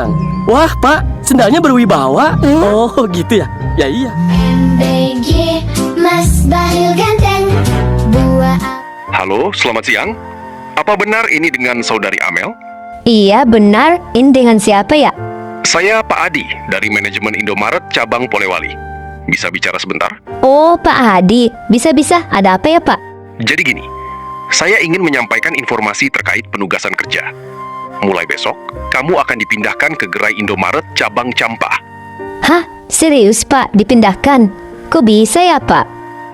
Ciang. Wah, Pak, sendalnya berwibawa. Oh, gitu ya? Ya iya. MBG Mas Bahlil ganteng. Buah. Halo, selamat siang. Apa benar ini dengan saudari Amel? Iya, benar. Ini dengan siapa ya? Saya Pak Adi dari manajemen Indomaret cabang Polewali. Bisa bicara sebentar? Oh, Pak Adi. Bisa-bisa. Ada apa ya, Pak? Jadi gini, saya ingin menyampaikan informasi terkait penugasan kerja. Mulai besok, kamu akan dipindahkan ke gerai Indomaret cabang Campah. Hah? Serius, Pak? Dipindahkan? Kok bisa ya, Pak?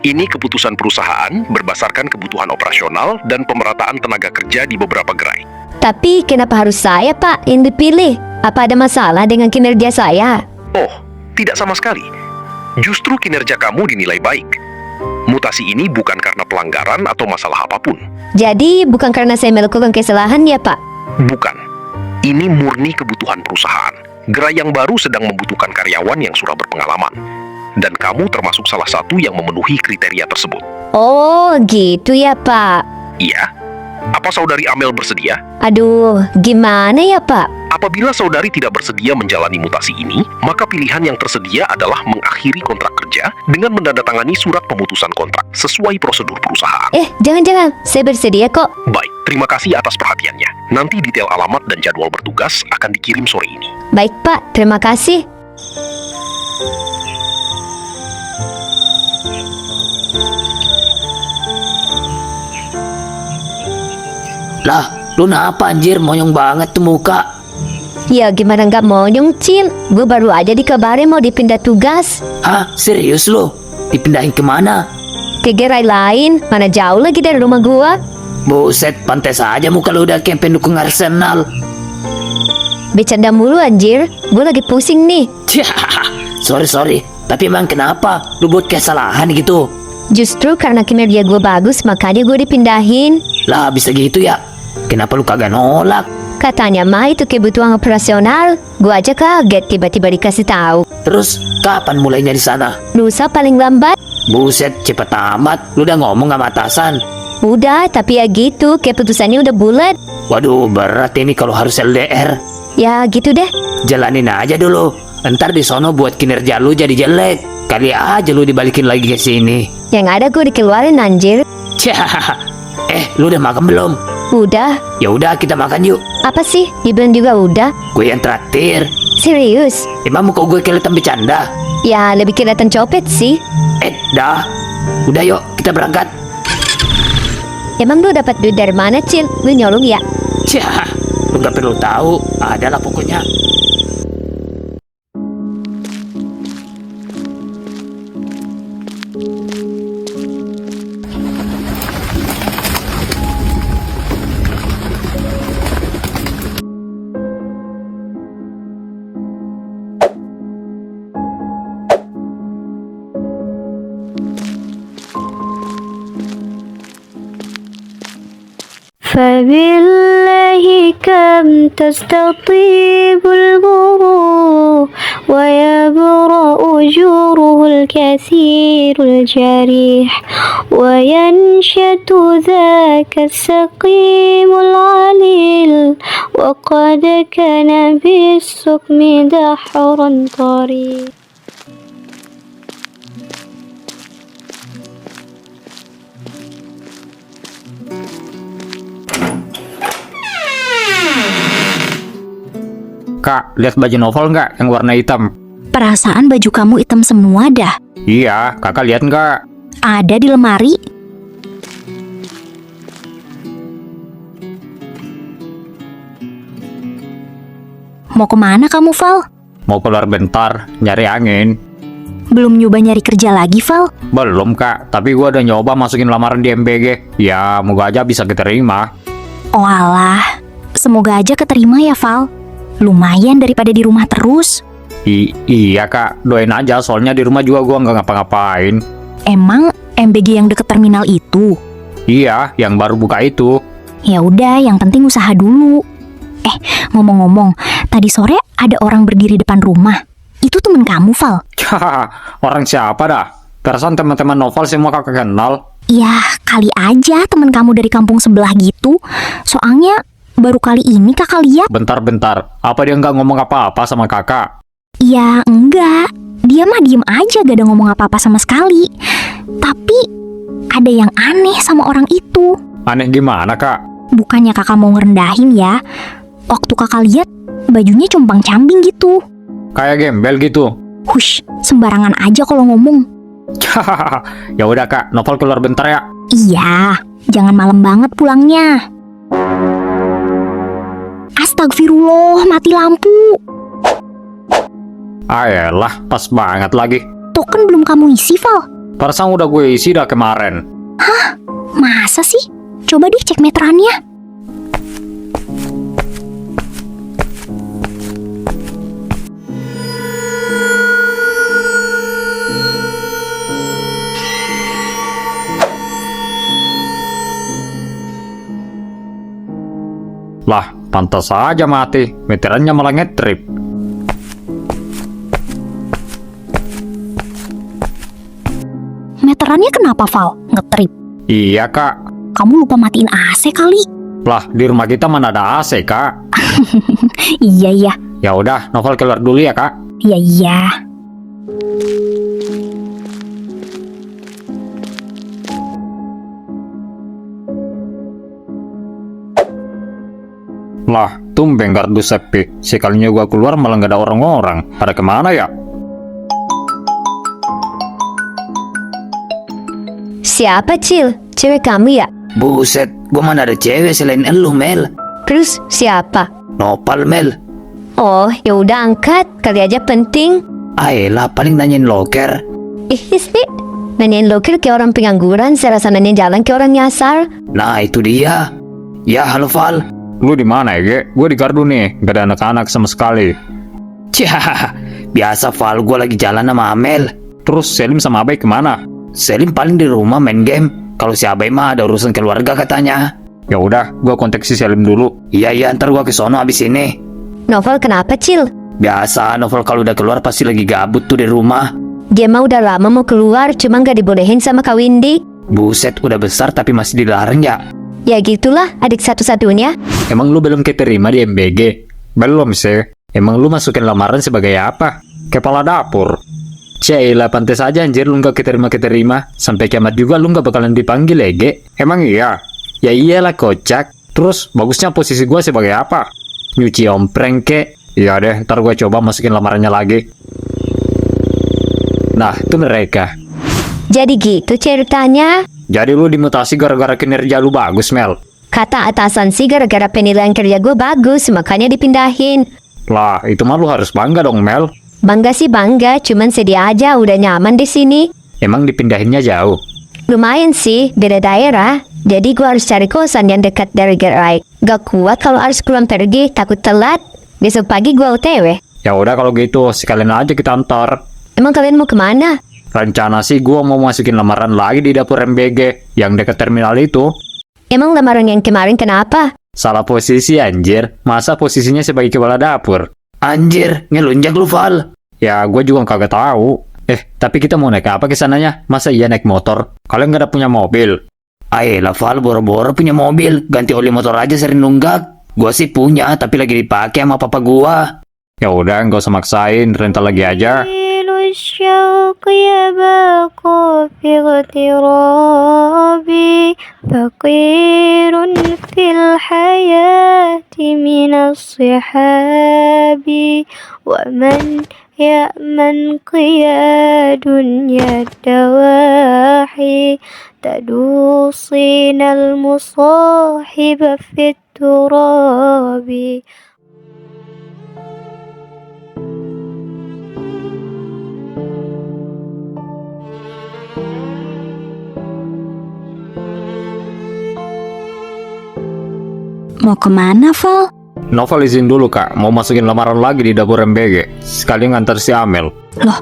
Ini keputusan perusahaan berdasarkan kebutuhan operasional dan pemerataan tenaga kerja di beberapa gerai. Tapi kenapa harus saya, Pak, yang dipilih? Apa ada masalah dengan kinerja saya? Oh, tidak sama sekali. Justru kinerja kamu dinilai baik. Mutasi ini bukan karena pelanggaran atau masalah apapun. Jadi, bukan karena saya melakukan kesalahan ya, Pak? Bukan. Ini murni kebutuhan perusahaan. Gerai yang baru sedang membutuhkan karyawan yang sudah berpengalaman. Dan kamu termasuk salah satu yang memenuhi kriteria tersebut. Oh, gitu ya, Pak. Iya? Apa saudari Amel bersedia? Aduh, gimana ya, Pak? Apabila saudari tidak bersedia menjalani mutasi ini, maka pilihan yang tersedia adalah mengakhiri kontrak kerja dengan menandatangani surat pemutusan kontrak sesuai prosedur perusahaan. Jangan-jangan. Saya bersedia kok. Baik, terima kasih atas perhatiannya. Nanti detail alamat dan jadwal bertugas akan dikirim sore ini. Baik, Pak. Terima kasih. Lah, lu kenapa anjir monyong banget tuh muka? Ya, gimana nggak monyong, Cil? Gue baru aja dikabarin mau dipindah tugas. Hah? Serius lu? Dipindahin kemana? Ke gerai lain, mana jauh lagi dari rumah gua. Buset, pantes aja muka lu udah kayak pendukung Arsenal. Bercanda mulu anjir, gue lagi pusing nih. Sorry. Tapi emang kenapa? Lu buat kesalahan gitu? Justru karena kinerja gue bagus, makanya gue dipindahin. Lah, bisa gitu ya? Kenapa lu kagak nolak? Katanya mah itu kebutuhan operasional. Gue aja kaget tiba-tiba dikasih tahu. Terus, kapan mulainya di sana? Lusa paling lambat. Buset, cepet amat. Lu udah ngomong sama atasan? Udah, tapi ya gitu, keputusannya udah bulat. Waduh, berat ini kalau harus LDR. Ya gitu deh. Jalanin aja dulu. Ntar di sono buat kinerja lu jadi jelek. Kali aja lu dibalikin lagi ke sini. Yang ada gue dikeluarin anjir. Lu udah makan belum? Udah. Ya udah, kita makan yuk. Apa sih? Dibilang juga udah. Gue yang traktir. Serius? Emang muka gue kelihatan bercanda? Ya lebih kelihatan copet sih. Dah. Udah yuk, kita berangkat. Emang lu dapat duit dari mana, Cil? Lu nyolong ya? Lu gak perlu tahu. Adalah pokoknya. فبالله كم تستطيب البروح ويبرأ جوره الكثير الجريح وينشت ذاك السقيم العليل وقد كان بالسقم دحرا طريق. Kak, lihat baju novel nggak yang warna hitam? Perasaan baju kamu hitam semua dah. Iya, kakak lihat nggak? Ada di lemari. Mau kemana kamu, Val? Mau keluar bentar, nyari angin. Belum nyoba nyari kerja lagi, Val? Belum kak, tapi gua udah nyoba masukin lamaran di MBG. Ya, moga aja bisa keterima. Oh alah, semoga aja keterima ya, Val. Lumayan daripada di rumah terus. Iya kak, doain aja soalnya di rumah juga gua nggak ngapa-ngapain. Emang MBG yang deket terminal itu? Iya, yang baru buka itu. Ya udah, yang penting usaha dulu. Ngomong-ngomong, tadi sore ada orang berdiri depan rumah. Itu temen kamu, Val? Orang siapa dah? Perasaan teman-teman novel semua kakak kenal. Ya, kali aja temen kamu dari kampung sebelah gitu. Soalnya Baru kali ini kakak lihat. Bentar-bentar, apa dia nggak ngomong apa-apa sama kakak? Ya enggak, dia mah diem aja gak ada ngomong apa-apa sama sekali. Tapi ada yang aneh sama orang itu. Aneh gimana kak? Bukannya kakak mau ngerendahin ya. Waktu kakak lihat, bajunya compang-camping gitu. Kayak gembel gitu. Hush, sembarangan aja kalau ngomong. Ya udah kak, Novel keluar bentar ya. Iya, jangan malam banget pulangnya. Astagfirullah, mati lampu. Ayolah, pas banget lagi. Token belum kamu isi, Val. Perasaan udah gue isi dah kemarin. Masa sih? Coba deh cek meterannya. Lah, pantas saja mati. Meterannya malah ngetrip. Meterannya kenapa, Val? Ngetrip. Iya kak. Kamu lupa matiin AC kali? Lah, di rumah kita mana ada AC kak. Iya, iya. Ya udah, Novel keluar dulu ya kak. Iya, iya. Lah, tumben gardu sepi. Sekalinya gua keluar malah nggak ada orang-orang. Pada kemana ya? Siapa, Cil? Cewek kamu ya? Buset, gua mana ada cewek selain elu, Mel. Terus siapa? Nopal, Mel. Oh, ya udah angkat. Kali aja penting. Ayolah, paling nanyain loker. Sih. Nanyain loker kayak orang pengangguran. Saya rasa nanyain jalan kayak orang nyasar. Nah, itu dia. Ya, halo, Val. Lu di mana ya, Ge? Gue di gardu nih. Gak ada anak-anak sama sekali. Cih, biasa, Val. Gua lagi jalan sama Amel. Terus Selim sama Abai kemana? Selim paling di rumah main game. Kalau si Abai mah ada urusan keluarga katanya. Ya udah, gua kontak si Selim dulu. Iya, ntar gua ke sono abis ini. Novel kenapa, Cil? Biasa, Novel kalau udah keluar pasti lagi gabut tuh di rumah. Dia mah udah lama mau keluar, cuma gak dibolehin sama Kak Windy. Buset, udah besar tapi masih dilarang ya. Ya gitulah, adik satu-satunya. Emang lu belum keterima di MBG? Belum sih. Emang lu masukin lamaran sebagai apa? Kepala dapur. Cailah, pantes aja anjir lu gak keterima-keterima. Sampai kiamat juga lu gak bakalan dipanggil ya, Ge. Emang iya? Ya iyalah kocak. Terus bagusnya posisi gua sebagai apa? Nyuci ompreng kek? Iya deh, ntar gua coba masukin lamarannya lagi. Nah, itu mereka. Jadi gitu ceritanya. Jadi lu dimutasi gara-gara kinerja lu bagus, Mel? Kata atasan sih gara-gara penilaian kerja gue bagus, makanya dipindahin. Lah, itu mah lu harus bangga dong, Mel. Bangga sih bangga, cuman sedih aja udah nyaman di sini. Emang dipindahinnya jauh? Lumayan sih, beda daerah. Jadi gue harus cari kosan yang dekat dari gerai. Gak kuat kalau harus pulang pergi, takut telat. Besok pagi gue OTW. Ya udah kalau gitu, sekalian aja kita antar. Emang kalian mau kemana? Rencana sih gua mau masukin lamaran lagi di dapur MBG yang dekat terminal itu. Emang lamaran yang kemarin kenapa? Salah posisi anjir. Masa posisinya sebagai kepala dapur? Anjir, ngelunjak lu, Val. Ya gua juga kagak tahu. Tapi kita mau naik apa ke sananya? Masa iya naik motor? Kalian nggak ada punya mobil? Ayolah, Val, boro-boro punya mobil. Ganti oli motor aja sering nunggak. Gua sih punya, tapi lagi dipakai sama papa gua. Ya udah, nggak usah maksain, rental lagi aja. الشوق يباق في اغترابي فقير في الحياة من الصحاب ومن يأمن قياد الدواحي تدوصين المصاحب في التراب. Mau kemana, Val? Novel izin dulu kak, mau masukin lamaran lagi di dapur MBG. Sekali ngantar si Amel. Loh,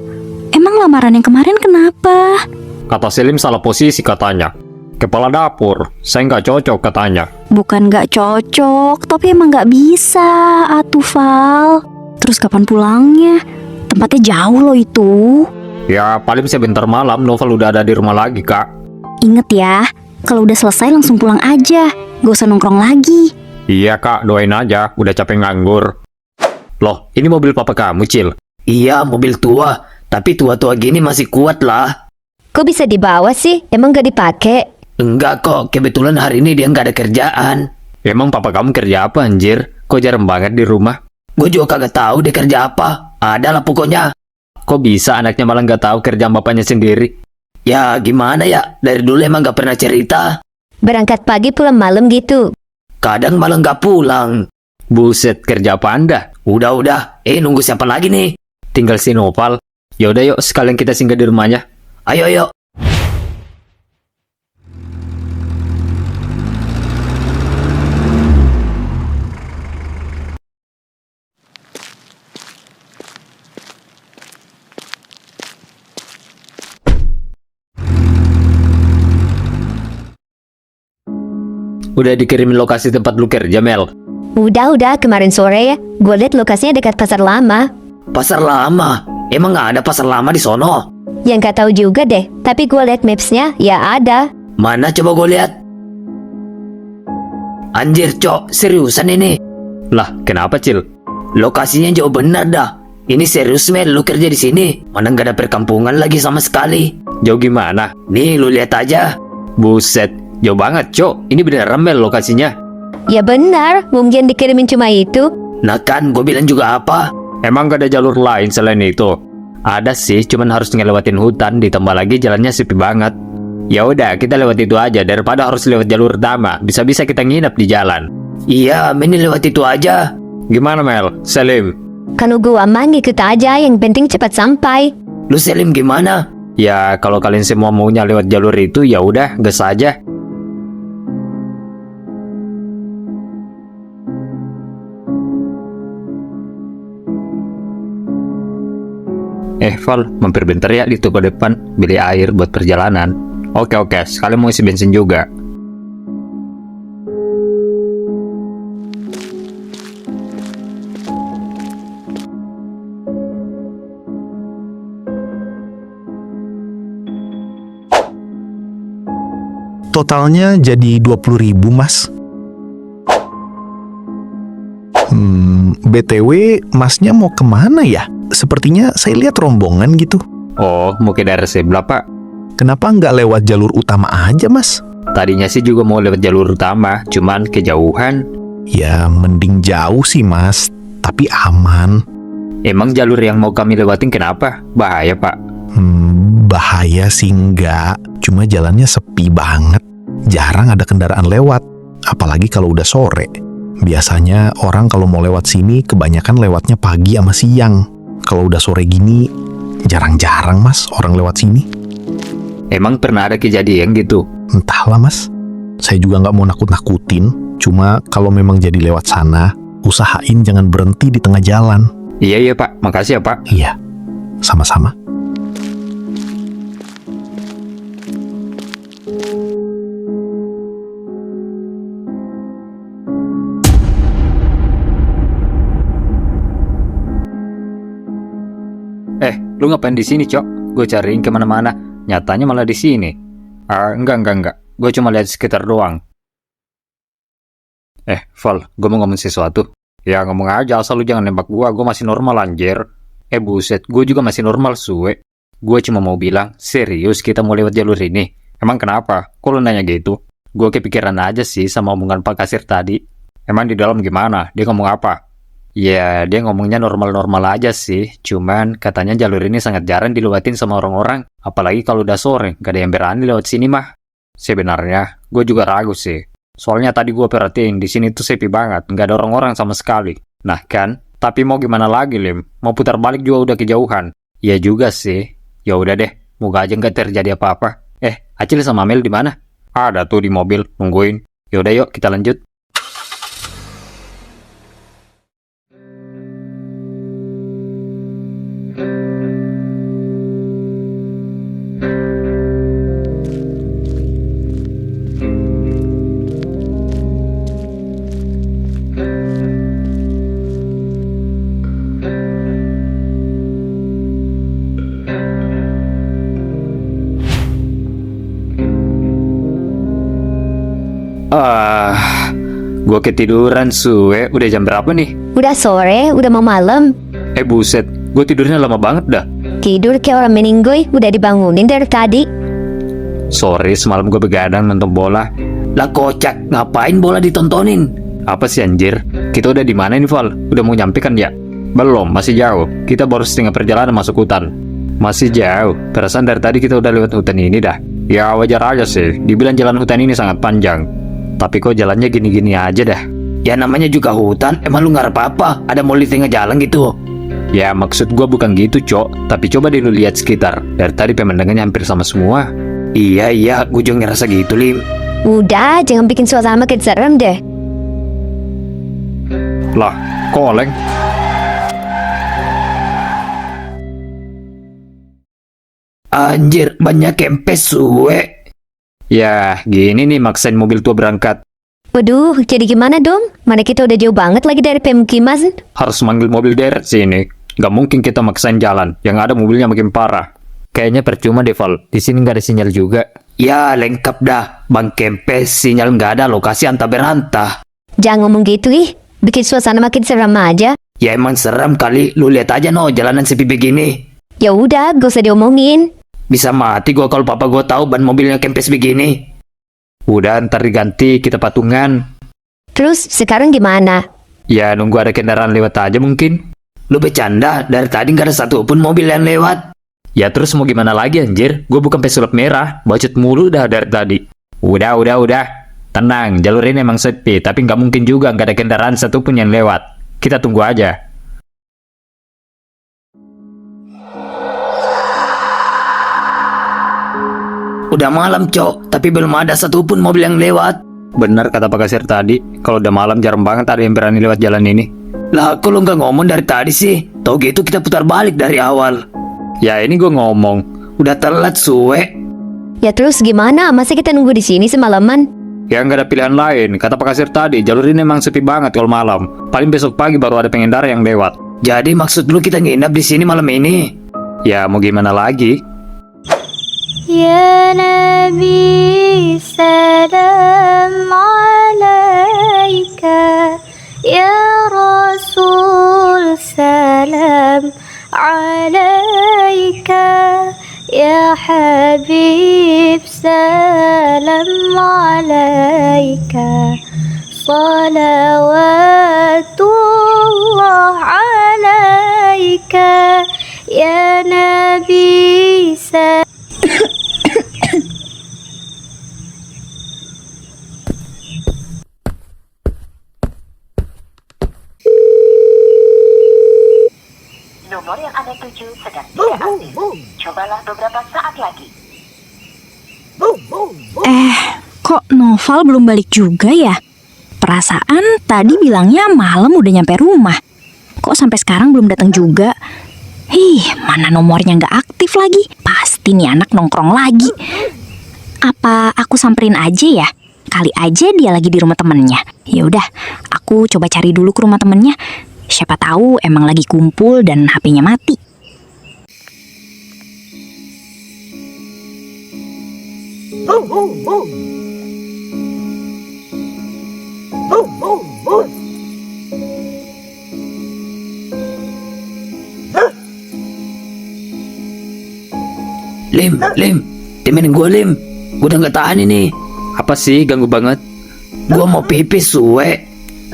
emang lamaran yang kemarin kenapa? Kata Selim salah posisi katanya. Kepala dapur, saya nggak cocok katanya. Bukan nggak cocok, tapi emang nggak bisa, atuh Val. Terus kapan pulangnya? Tempatnya jauh loh itu. Ya paling sebentar malam Novel udah ada di rumah lagi kak. Ingat ya, kalau udah selesai langsung pulang aja. Gak usah nongkrong lagi. Iya kak, doain aja, udah capek nganggur. Loh, ini mobil papa kamu, Cil. Iya, mobil tua. Tapi tua-tua gini masih kuat lah. Kok bisa dibawa sih? Emang gak dipakai? Enggak kok, kebetulan hari ini dia nggak ada kerjaan. Emang papa kamu kerja apa anjir? Kok jarang banget di rumah? Gue juga kagak tahu dia kerja apa. Ada lah pokoknya. Kok bisa anaknya malah nggak tahu kerjaan bapaknya sendiri? Ya gimana ya, dari dulu emang nggak pernah cerita. Berangkat pagi pulang malam gitu. Kadang malah nggak pulang. Buset, kerja apa anda? Udah. Nunggu siapa lagi nih? Tinggal si Nopal. Yaudah yuk, sekalian kita singgah di rumahnya. Ayo. Udah dikirimin lokasi tempat lu kerja, Mel? Udah, kemarin sore ya. Gue liat lokasinya dekat pasar lama. Pasar lama? Emang nggak ada pasar lama di sono? Yang gak tahu juga deh. Tapi gue liat mapsnya, ya ada. Mana coba gue lihat. Anjir, Cok, seriusan ini? Lah, kenapa, Cil? Lokasinya jauh benar dah. Ini serius, Mel, lu kerja di sini. Mana nggak ada perkampungan lagi sama sekali. Jauh gimana? Nih, lu lihat aja. Buset, jauh banget, Cok. Ini beneran, Mel, lokasinya. Ya benar, mungkin dikirimin cuma itu. Nah kan, gue bilang juga apa? Emang gak ada jalur lain selain itu? Ada sih, cuman harus ngelewatin hutan, ditambah lagi jalannya sepi banget. Ya udah, kita lewat itu aja daripada harus lewat jalur utama. Bisa-bisa kita nginep di jalan. Iya, ini lewat itu aja. Gimana, Mel? Salim? Kan gua mah ngikut aja, yang penting cepat sampai. Lu Selim gimana? Ya, kalau kalian semua maunya lewat jalur itu, ya udah, gas aja. Val, mampir bentar ya di toko depan, beli air buat perjalanan. Oke, sekalian mau isi bensin juga. Totalnya jadi 20.000, Mas. BTW, Masnya mau kemana ya? Sepertinya saya lihat rombongan gitu. Oh, mau ke daerah sebelah, Pak. Kenapa nggak lewat jalur utama aja, Mas? Tadinya sih juga mau lewat jalur utama, cuman kejauhan. Ya, mending jauh sih, Mas. Tapi aman. Emang jalur yang mau kami lewatin kenapa? Bahaya, Pak. Bahaya sih enggak. Cuma jalannya sepi banget. Jarang ada kendaraan lewat. Apalagi kalau udah sore. Biasanya orang kalau mau lewat sini kebanyakan lewatnya pagi sama siang. Kalau udah sore gini, jarang-jarang, Mas, orang lewat sini. Emang pernah ada kejadian gitu? Entahlah, Mas. Saya juga nggak mau nakut-nakutin. Cuma kalau memang jadi lewat sana, usahain jangan berhenti di tengah jalan. Iya, Pak. Makasih ya, Pak. Iya, sama-sama. Lu ngapain di sini, Cok? Gue cariin kemana-mana. Nyatanya malah di sini. Enggak. Gue cuma lihat sekitar doang. Val, gue mau ngomong sesuatu. Ya ngomong aja, asal lu jangan nembak gue masih normal anjir. Buset, gue juga masih normal suwe. Gue cuma mau bilang, serius kita mau lewat jalur ini. Emang kenapa? Kok lu nanya gitu? Gue kepikiran aja sih sama omongan Pak Kasir tadi. Emang di dalam gimana? Dia ngomong apa? Ya, dia ngomongnya normal-normal aja sih. Cuman katanya jalur ini sangat jarang dilewatin sama orang-orang. Apalagi kalau udah sore, gak ada yang berani lewat sini mah. Sebenarnya, gue juga ragu sih. Soalnya tadi gue perhatiin di sini tuh sepi banget, gak ada orang-orang sama sekali. Nah kan, tapi mau gimana lagi, Lim? Mau putar balik juga udah kejauhan. Ya juga sih. Ya udah deh, moga aja nggak terjadi apa-apa. Acil sama Mel di mana? Ada tuh di mobil, nungguin. Yaudah yuk, kita lanjut. Gua ketiduran suwe. Udah jam berapa nih? Udah sore, udah mau malam. Buset, gue tidurnya lama banget dah. Tidur kayak orang meninggoy, udah dibangunin dari tadi. Sorry, semalam gue begadang nonton bola. Lah kocak, ngapain bola ditontonin? Apa sih anjir? Kita udah di mana nih, Val? Udah mau nyampe kan ya? Belum, masih jauh. Kita baru setengah perjalanan masuk hutan. Masih jauh. Perasaan dari tadi kita udah lewat hutan ini dah. Ya wajar aja sih. Dibilang jalan hutan ini sangat panjang. Tapi kok jalannya gini-gini aja dah. Ya namanya juga hutan, emang lu ngarep apa? Ada mall di tengah jalan gitu? Ya maksud gua bukan gitu, Cok. Tapi coba deh lu lihat sekitar. Dari tadi pemandangannya hampir sama semua. Iya, gue juga ngerasa gitu, Lim. Udah, jangan bikin suasana makin serem deh. Lah, kok oleng? Anjir, banyak kempes suwe. Ya, gini nih maksain mobil tua berangkat. Waduh, jadi gimana dong? Mana kita udah jauh banget lagi dari pemukiman. Harus manggil mobil deret sih ini. Gak mungkin kita maksain jalan. Yang ada mobilnya makin parah. Kayaknya percuma deh, Val. Di sini nggak ada sinyal juga. Ya, lengkap dah. Bang kempes, sinyal nggak ada, lokasi antah berantah. Jangan ngomong gitu ih. Bikin suasana makin seram aja. Ya emang seram kali. Lu lihat aja no, jalanan sepi begini. Ya udah, gak usah diomongin. Bisa mati gua kalau papa gua tahu ban mobilnya kempes begini. Udah, ntar diganti, kita patungan. Terus sekarang gimana? Ya, nunggu ada kendaraan lewat aja mungkin. Lu bercanda, dari tadi nggak ada satupun mobil yang lewat. Ya terus mau gimana lagi anjir? Gue bukan pesulap merah, bacot mulu dah dari tadi. Udah. Tenang, jalur ini emang sepi, tapi nggak mungkin juga nggak ada kendaraan satupun yang lewat. Kita tunggu aja. Udah malam, Cok, tapi belum ada satupun mobil yang lewat. Benar kata Pak Kasir tadi, kalau udah malam jarang banget ada yang berani lewat jalan ini. Lah, kok lu nggak ngomong dari tadi sih? Tau gitu kita putar balik dari awal. Ya ini gue ngomong. Udah telat, suwe. Ya terus gimana? Masa kita nunggu di sini semalaman? Ya nggak ada pilihan lain. Kata Pak Kasir tadi, jalur ini emang sepi banget kalau malam. Paling besok pagi baru ada pengendara yang lewat. Jadi maksud lu kita nginap di sini malam ini? Ya mau gimana lagi? يا نبي سلام عليك يا رسول سلام عليك يا حبيب سلام عليك صلوات الله عليك يا نبي سلام. Nomor yang Anda tuju sedang tidak aktif. Cobalah beberapa saat lagi. Kok Noval belum balik juga ya? Perasaan tadi bilangnya malam udah nyampe rumah. Kok sampai sekarang belum datang juga? Mana nomornya nggak aktif lagi? Pasti nih anak nongkrong lagi. Apa aku samperin aja ya? Kali aja dia lagi di rumah temennya. Ya udah, aku coba cari dulu ke rumah temennya. Siapa tahu emang lagi kumpul dan HP-nya mati. Lim, temenin gue Lim. Gue udah nggak tahan ini. Apa sih ganggu banget? Gue mau pipis, suwe.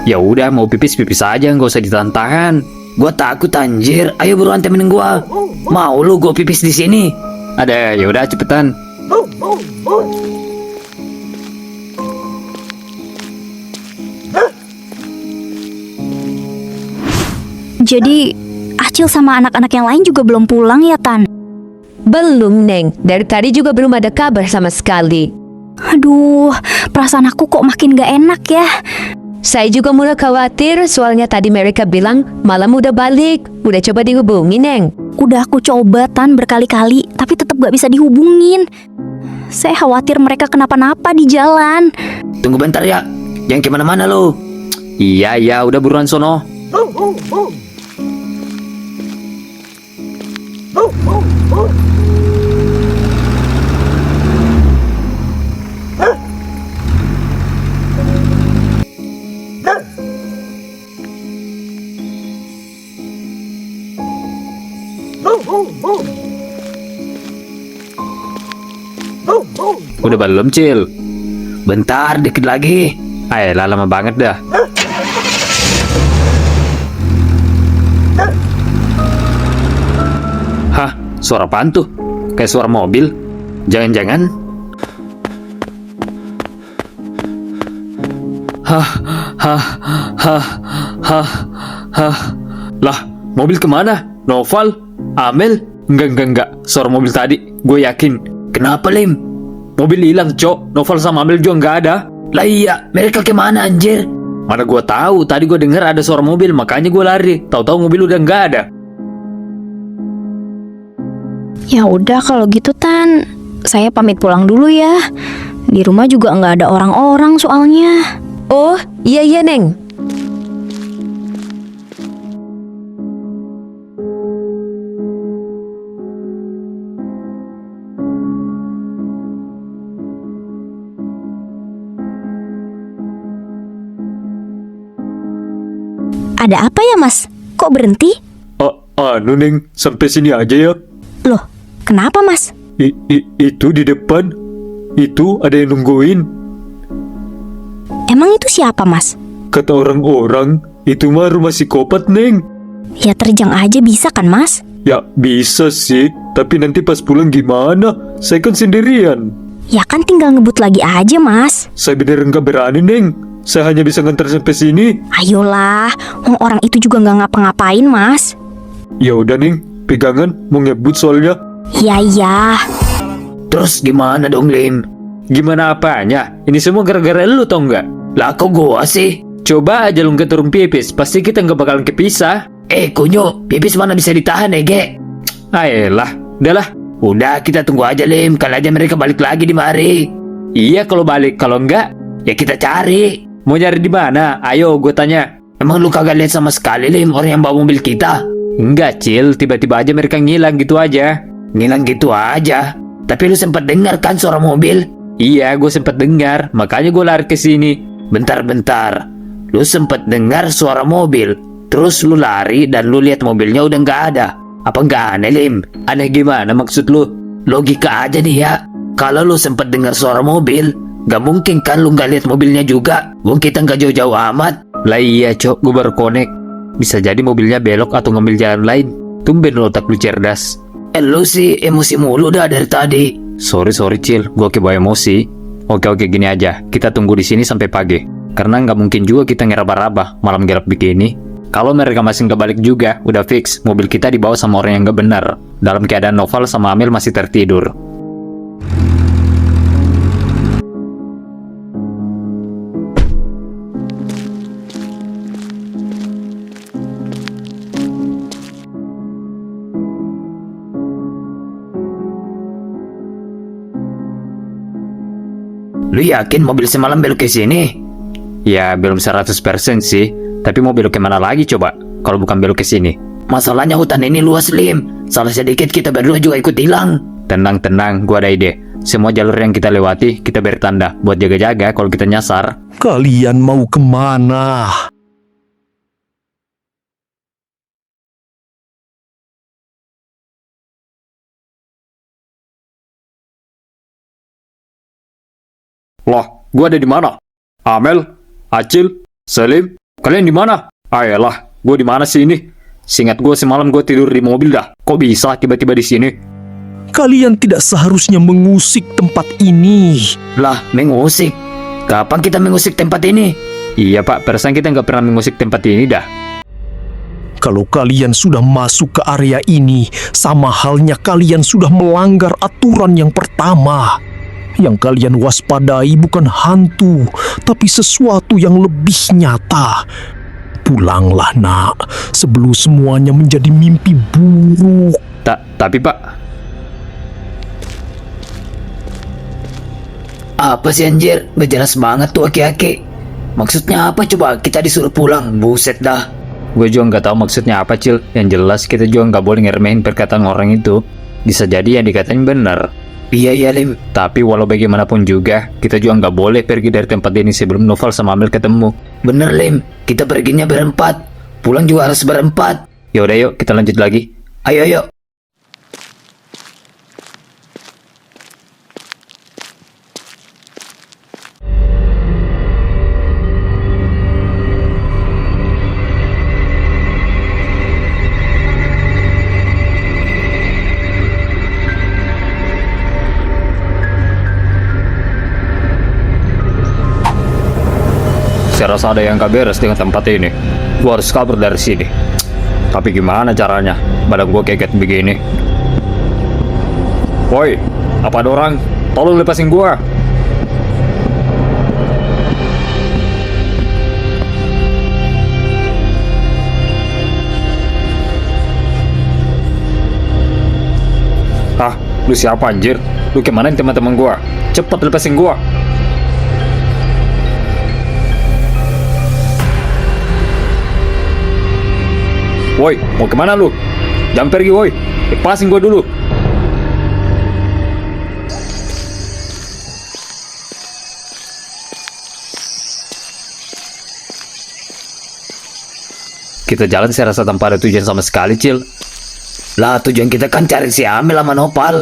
Ya udah mau pipis aja, nggak usah ditahan-tahan. Gue takut anjir. Ayo buruan temenin gue. Mau lu gue pipis di sini? Ada, ya udah cepetan. Jadi Acil sama anak-anak yang lain juga belum pulang ya, Tan? Belum, Neng. Dari tadi juga belum ada kabar sama sekali. Aduh, perasaan aku kok makin gak enak ya. Saya juga mulai khawatir, soalnya tadi mereka bilang malam udah balik. Udah coba dihubungi, Neng? Udah aku coba, Tan, berkali-kali, tapi tetap gak bisa dihubungin. Saya khawatir mereka kenapa-napa di jalan. Tunggu bentar ya. Jangan kemana-mana lo. Iya, udah buruan sono. Udah belum, Cil? Bentar, dikit lagi. Ayolah, lama banget dah. Hah, suara apaan tuh? Kayak suara mobil. Jangan-jangan... Hah, hah, hah, hah, hah. Lah, mobil kemana? Noval? Amel? Enggak. Suara mobil tadi, gue yakin. Kenapa, Lim? Mobil hilang, Cok. Noval sama Amel juga nggak ada. Lah iya, mereka kemana anjir? Mana gue tahu, tadi gue dengar ada suara mobil, makanya gue lari. Tahu-tahu mobil udah nggak ada. Ya udah kalau gitu Tan, saya pamit pulang dulu ya. Di rumah juga nggak ada orang-orang soalnya. Oh, iya Neng. Ada apa ya Mas? Kok berhenti? Neng, sampai sini aja ya. Loh, kenapa Mas? Itu di depan. Itu ada yang nungguin. Emang itu siapa Mas? Kata orang-orang, itu mah rumah psikopat, Neng. Ya terjang aja bisa kan Mas? Ya bisa sih, tapi nanti pas pulang gimana? Saya kan sendirian. Ya kan tinggal ngebut lagi aja Mas. Saya beneran nggak berani, Neng. Saya hanya bisa ngantar sampai sini. Ayolah, orang itu juga nggak ngapa-ngapain Mas. Ya udah, Neng, pegangan mau ngebut soalnya. Iya. Terus gimana dong, Lim? Gimana apanya? Ini semua gara-gara lu tau nggak? Lah kok gua sih? Coba aja lu keturun pipis, pasti kita nggak bakalan kepisah. Kunyo, pipis mana bisa ditahan Ge? Ayolah, udahlah. Udah kita tunggu aja Lim, kali aja mereka balik lagi di mari. Iya kalau balik, kalau enggak, Ya kita cari. mau nyari di mana? Ayo, gue tanya. Emang lu kagak lihat sama sekali Lim orang yang bawa mobil kita? Enggak, Cil. Tiba-tiba aja mereka ngilang gitu aja. Ngilang gitu aja. Tapi lu sempat dengar kan suara mobil? Iya, gue sempet dengar. Makanya gue lari ke sini. Bentar. Lu sempat dengar suara mobil, terus lu lari dan lu lihat mobilnya udah nggak ada. Apa nggak aneh Lim? Aneh gimana maksud lu? Logika aja nih ya. Kalau lu sempat dengar suara mobil, nggak mungkin kan lu nggak lihat mobilnya juga. Wong kita nggak jauh-jauh amat. Lah iya, Cok. Gue baru connect. Bisa jadi mobilnya belok atau ngambil jalan lain. Tumben lo otak lu cerdas. Lu sih emosi mulu dah dari tadi. Sorry, Cil. Gue kebawa emosi. Oke, gini aja. Kita tunggu di sini sampai pagi. Karena nggak mungkin juga kita ngeraba-raba malam gelap begini. Kalau mereka masih nggak balik juga, udah fix. Mobil kita dibawa sama orang yang nggak benar. Dalam keadaan Noval sama Amel masih tertidur. Lu yakin mobil semalam belok ke sini? Ya, belum 100% sih. Tapi mau belok kemana lagi coba? Kalau bukan belok ke sini. Masalahnya hutan ini luas Lim. Salah sedikit kita berdua juga ikut hilang. Tenang, gua ada ide. Semua jalur yang kita lewati, kita beri tanda buat jaga-jaga kalau kita nyasar. Kalian mau kemana? Loh, gua ada di mana? Amel, Acil, Salim, kalian di mana? Ayolah, gua di mana sih ini? Seingat gua semalam gua tidur di mobil dah. Kok bisa tiba-tiba di sini? Kalian tidak seharusnya mengusik tempat ini. Lah, mengusik? Kapan kita mengusik tempat ini? Iya Pak, perasaan kita nggak pernah mengusik tempat ini dah. Kalau kalian sudah masuk ke area ini, sama halnya kalian sudah melanggar aturan yang pertama. Yang kalian waspadai bukan hantu, tapi sesuatu yang lebih nyata. Pulanglah nak, sebelum semuanya menjadi mimpi buruk. Tapi Pak, apa sih anjir? Gak jelas banget tuh aki-aki. Maksudnya apa coba kita disuruh pulang? Buset dah. gue juga nggak tahu maksudnya apa, Cil. Yang jelas kita juga nggak boleh ngeremehin perkataan orang itu. Bisa jadi yang dikatain benar. Iya Lim. Tapi walau bagaimanapun juga, kita juga nggak boleh pergi dari tempat ini sebelum Noval sama Amel ketemu. Bener Lim, kita perginya berempat. Pulang juga harus berempat. Yaudah yuk, kita lanjut lagi. Ayo. Saya rasa ada yang gak beres dengan tempat ini. Gua harus kabur dari sini. Tapi gimana caranya? Badan gua keket begini. Woi, apa ada orang? Tolong lepasin gua. Ah, lu siapa anjir? Lu kemana teman-teman gua? Cepat lepasin gua. Woi, mau kemana lu? Jangan pergi, woi. Lepasin gua dulu. Kita jalan saya rasa tanpa ada tujuan sama sekali, Cil. Lah tujuan kita kan cari si Amel sama Nopal.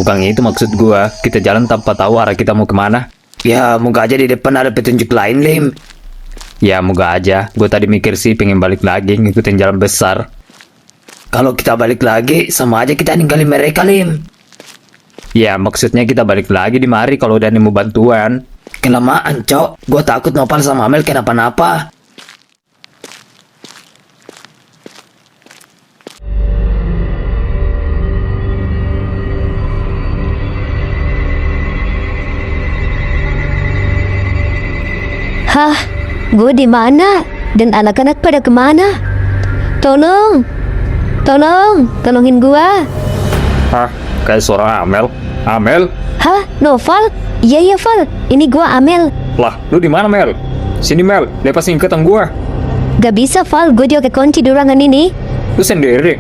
Bukan itu maksud gua. Kita jalan tanpa tahu arah kita mau kemana. Ya moga aja di depan ada petunjuk lain, Lim. Ya moga aja. Gue tadi mikir sih pengen balik lagi ngikutin jalan besar. Kalau kita balik lagi sama aja kita ninggalin mereka, Lim. Ya maksudnya kita balik lagi di mari kalau udah nemu bantuan. Kelamaan, Cok. Gue takut Nopal sama Amel kenapa-napa. Hah, gue di mana? Dan anak-anak pada kemana? Tolong, tolongin gue. Hah, kayak suara Amel. Amel? Hah, Noval? Iya Val, ini gue Amel. Lah, lu di mana Mel? Sini Mel, lepasin ikatan gua. Gak bisa Val, gue juga kunci di ruangan ini. Lu sendiri.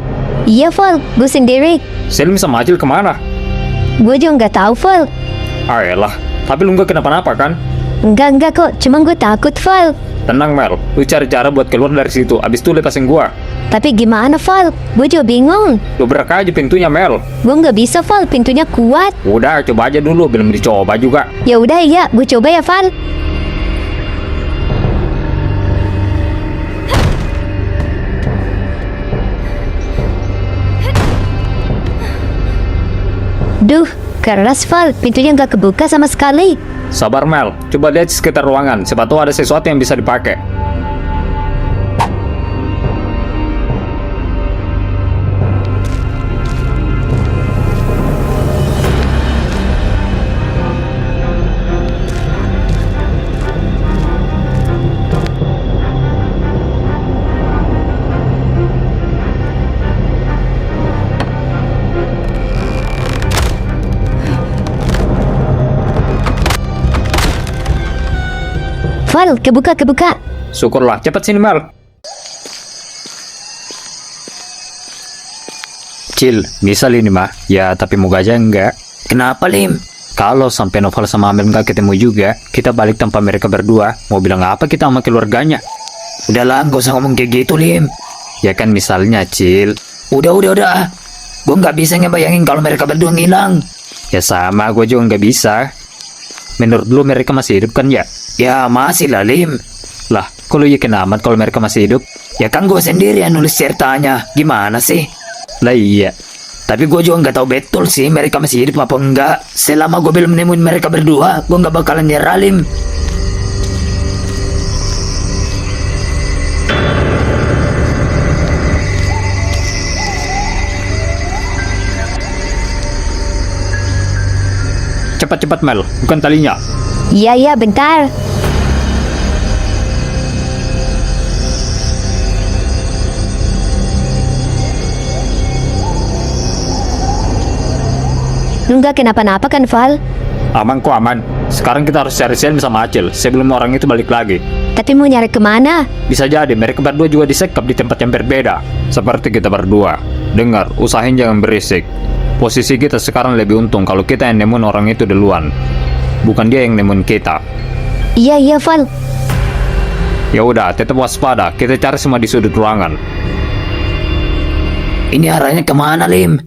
Iya Val, gue sendiri. Selim sama Acil kemana? Gue juga nggak tahu Val. Ayolah, tapi lu nggak kenapa-napa kan? Enggak kok, cuma gue takut Val. Tenang Mel, lu cari cara buat keluar dari situ. Abis itu lepasin gua. Tapi gimana Val? Gue juga bingung. Lu berak aja pintunya Mel. Gue nggak bisa Val, pintunya kuat. Udah, coba aja dulu, belum dicoba juga. Ya udah ya, gue coba ya Val. Duh, keras Val, pintunya nggak kebuka sama sekali. Sabar Mel, coba lihat sekitar ruangan. Siapa tahu ada sesuatu yang bisa dipakai. Val, kebuka. Syukurlah, cepat sini Mel. Cil, misal ini mah. Ya, tapi moga aja enggak. Kenapa, Lim? Kalau sampai Noval sama Amel nggak ketemu juga, kita balik tanpa mereka berdua. Mau bilang apa kita sama keluarganya? Udahlah, gak usah ngomong kayak gitu, Lim. Ya kan misalnya, Cil. Udah. Gue nggak bisa ngebayangin kalau mereka berdua ngilang. Ya sama, gue juga nggak bisa. Menurut lu mereka masih hidup kan ya? Ya masih lah, Lim. Lah, kok lu yakin amat kalau mereka masih hidup? Ya kan gue sendiri yang nulis ceritanya. Gimana sih? Lah iya. Tapi gue juga nggak tahu betul sih mereka masih hidup apa enggak. Selama gue belum nemuin mereka berdua, gue nggak bakalan nyerah, Lim. Cepat Mel, bukan talinya. Iya, bentar. Lu nggak kenapa-napa kan, Val? Aman kok aman. Sekarang kita harus cari Selim sama Acil sebelum orang itu balik lagi. Tapi mau nyari kemana? Bisa jadi mereka berdua juga disekap di tempat yang berbeda. Seperti kita berdua. Dengar, usahain jangan berisik. Posisi kita sekarang lebih untung kalau kita yang nemuin orang itu duluan. Bukan dia yang nemuin kita. Iya, Val. Ya udah, tetap waspada. Kita cari semua di sudut ruangan. Ini arahnya kemana, Lim?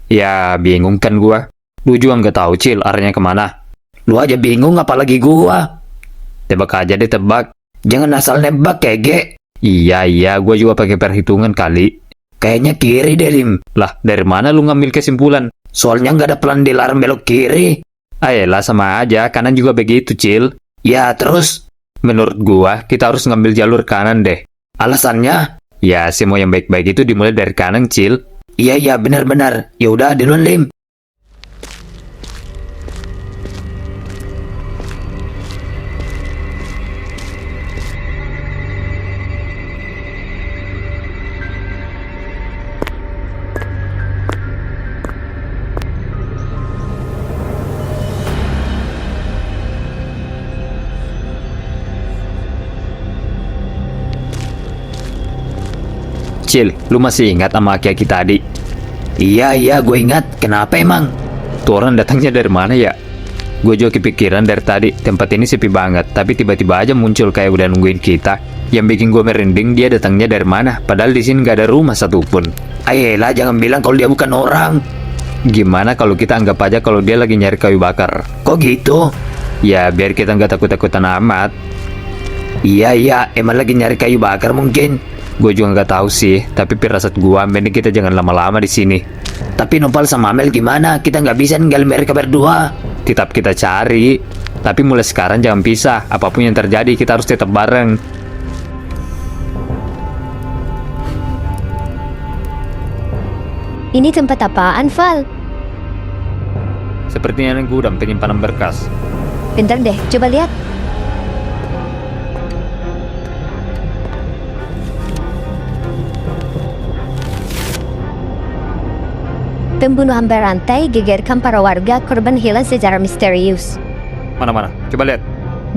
Ya, bingung kan gua. Lu juga nggak tahu, Cil, arahnya kemana. Lu aja bingung, apalagi gua. Tebak aja deh, tebak. Jangan asal nebak, kege. Iya, gua juga pakai perhitungan kali. Kayaknya kiri deh, Lim. Lah, dari mana lu ngambil kesimpulan? Soalnya nggak ada pelan dilarang belok kiri. Ayolah, sama aja. Kanan juga begitu, Cil. Ya, terus? Menurut gua, kita harus ngambil jalur kanan deh. Alasannya? Ya, semua yang baik-baik itu dimulai dari kanan, Cil. Iya, benar-benar. Ya udah, duluan, Lim. Cil, lu masih ingat sama aki-aki tadi? Iya, gue ingat. Kenapa emang? Tuh orang datangnya dari mana ya? Gue juga kepikiran dari tadi, tempat ini sepi banget, tapi tiba-tiba aja muncul kayak udah nungguin kita. Yang bikin gue merinding, dia datangnya dari mana? Padahal di sini nggak ada rumah satupun. Ayolah, jangan bilang kalau dia bukan orang. Gimana kalau kita anggap aja kalau dia lagi nyari kayu bakar? Kok gitu? Ya, biar kita nggak takut-takutan amat. Iya, emang lagi nyari kayu bakar mungkin. Gue juga nggak tahu sih, tapi firasat gue, mending kita jangan lama-lama di sini. Tapi Nopal sama Amel gimana? Kita nggak bisa ninggalin mereka berdua. Tetap kita cari, tapi mulai sekarang jangan pisah. Apapun yang terjadi, kita harus tetap bareng. Ini tempat apaan, Val? Sepertinya gudang penyimpanan berkas. Bentar deh, coba lihat. Pembunuhan berantai gegerkan para warga, korban hilang secara misterius. Mana-mana, coba lihat.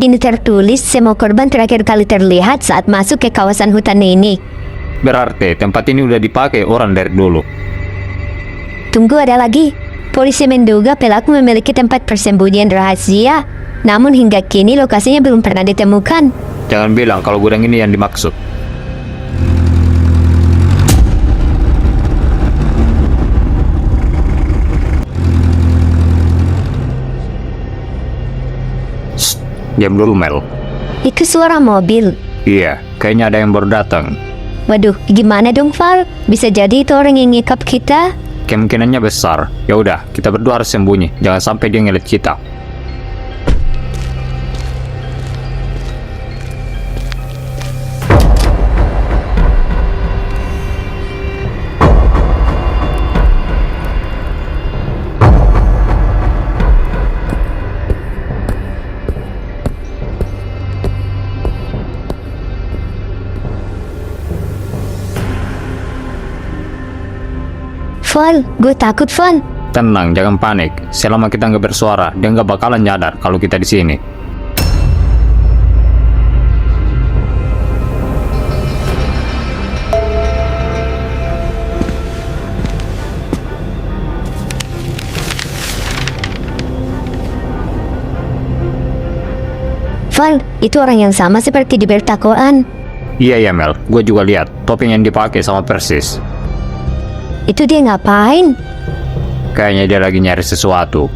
Ini tertulis semua korban terakhir kali terlihat saat masuk ke kawasan hutan ini. Berarti tempat ini udah dipakai orang dari dulu. Tunggu, ada lagi. Polisi menduga pelaku memiliki tempat persembunyian rahasia, namun hingga kini lokasinya belum pernah ditemukan. Jangan bilang kalau gudang ini yang dimaksud. Shh, diam dulu, Mel. Itu suara mobil. Iya, kayaknya ada yang baru datang. Waduh, gimana dong, Val? Bisa jadi itu orang yang ngikap kita. Kemungkinannya besar. Ya udah, kita berdua harus sembunyi. Jangan sampai dia ngeliat kita. Val, gue takut, Val. Tenang, jangan panik. Selama kita nggak bersuara, dia nggak bakalan nyadar kalau kita di sini. Val, itu orang yang sama seperti di bertakoan. Iya, Mel. Gue juga lihat. Topeng yang dipakai sama persis. Itu dia ngapain? Kayaknya dia lagi nyari sesuatu.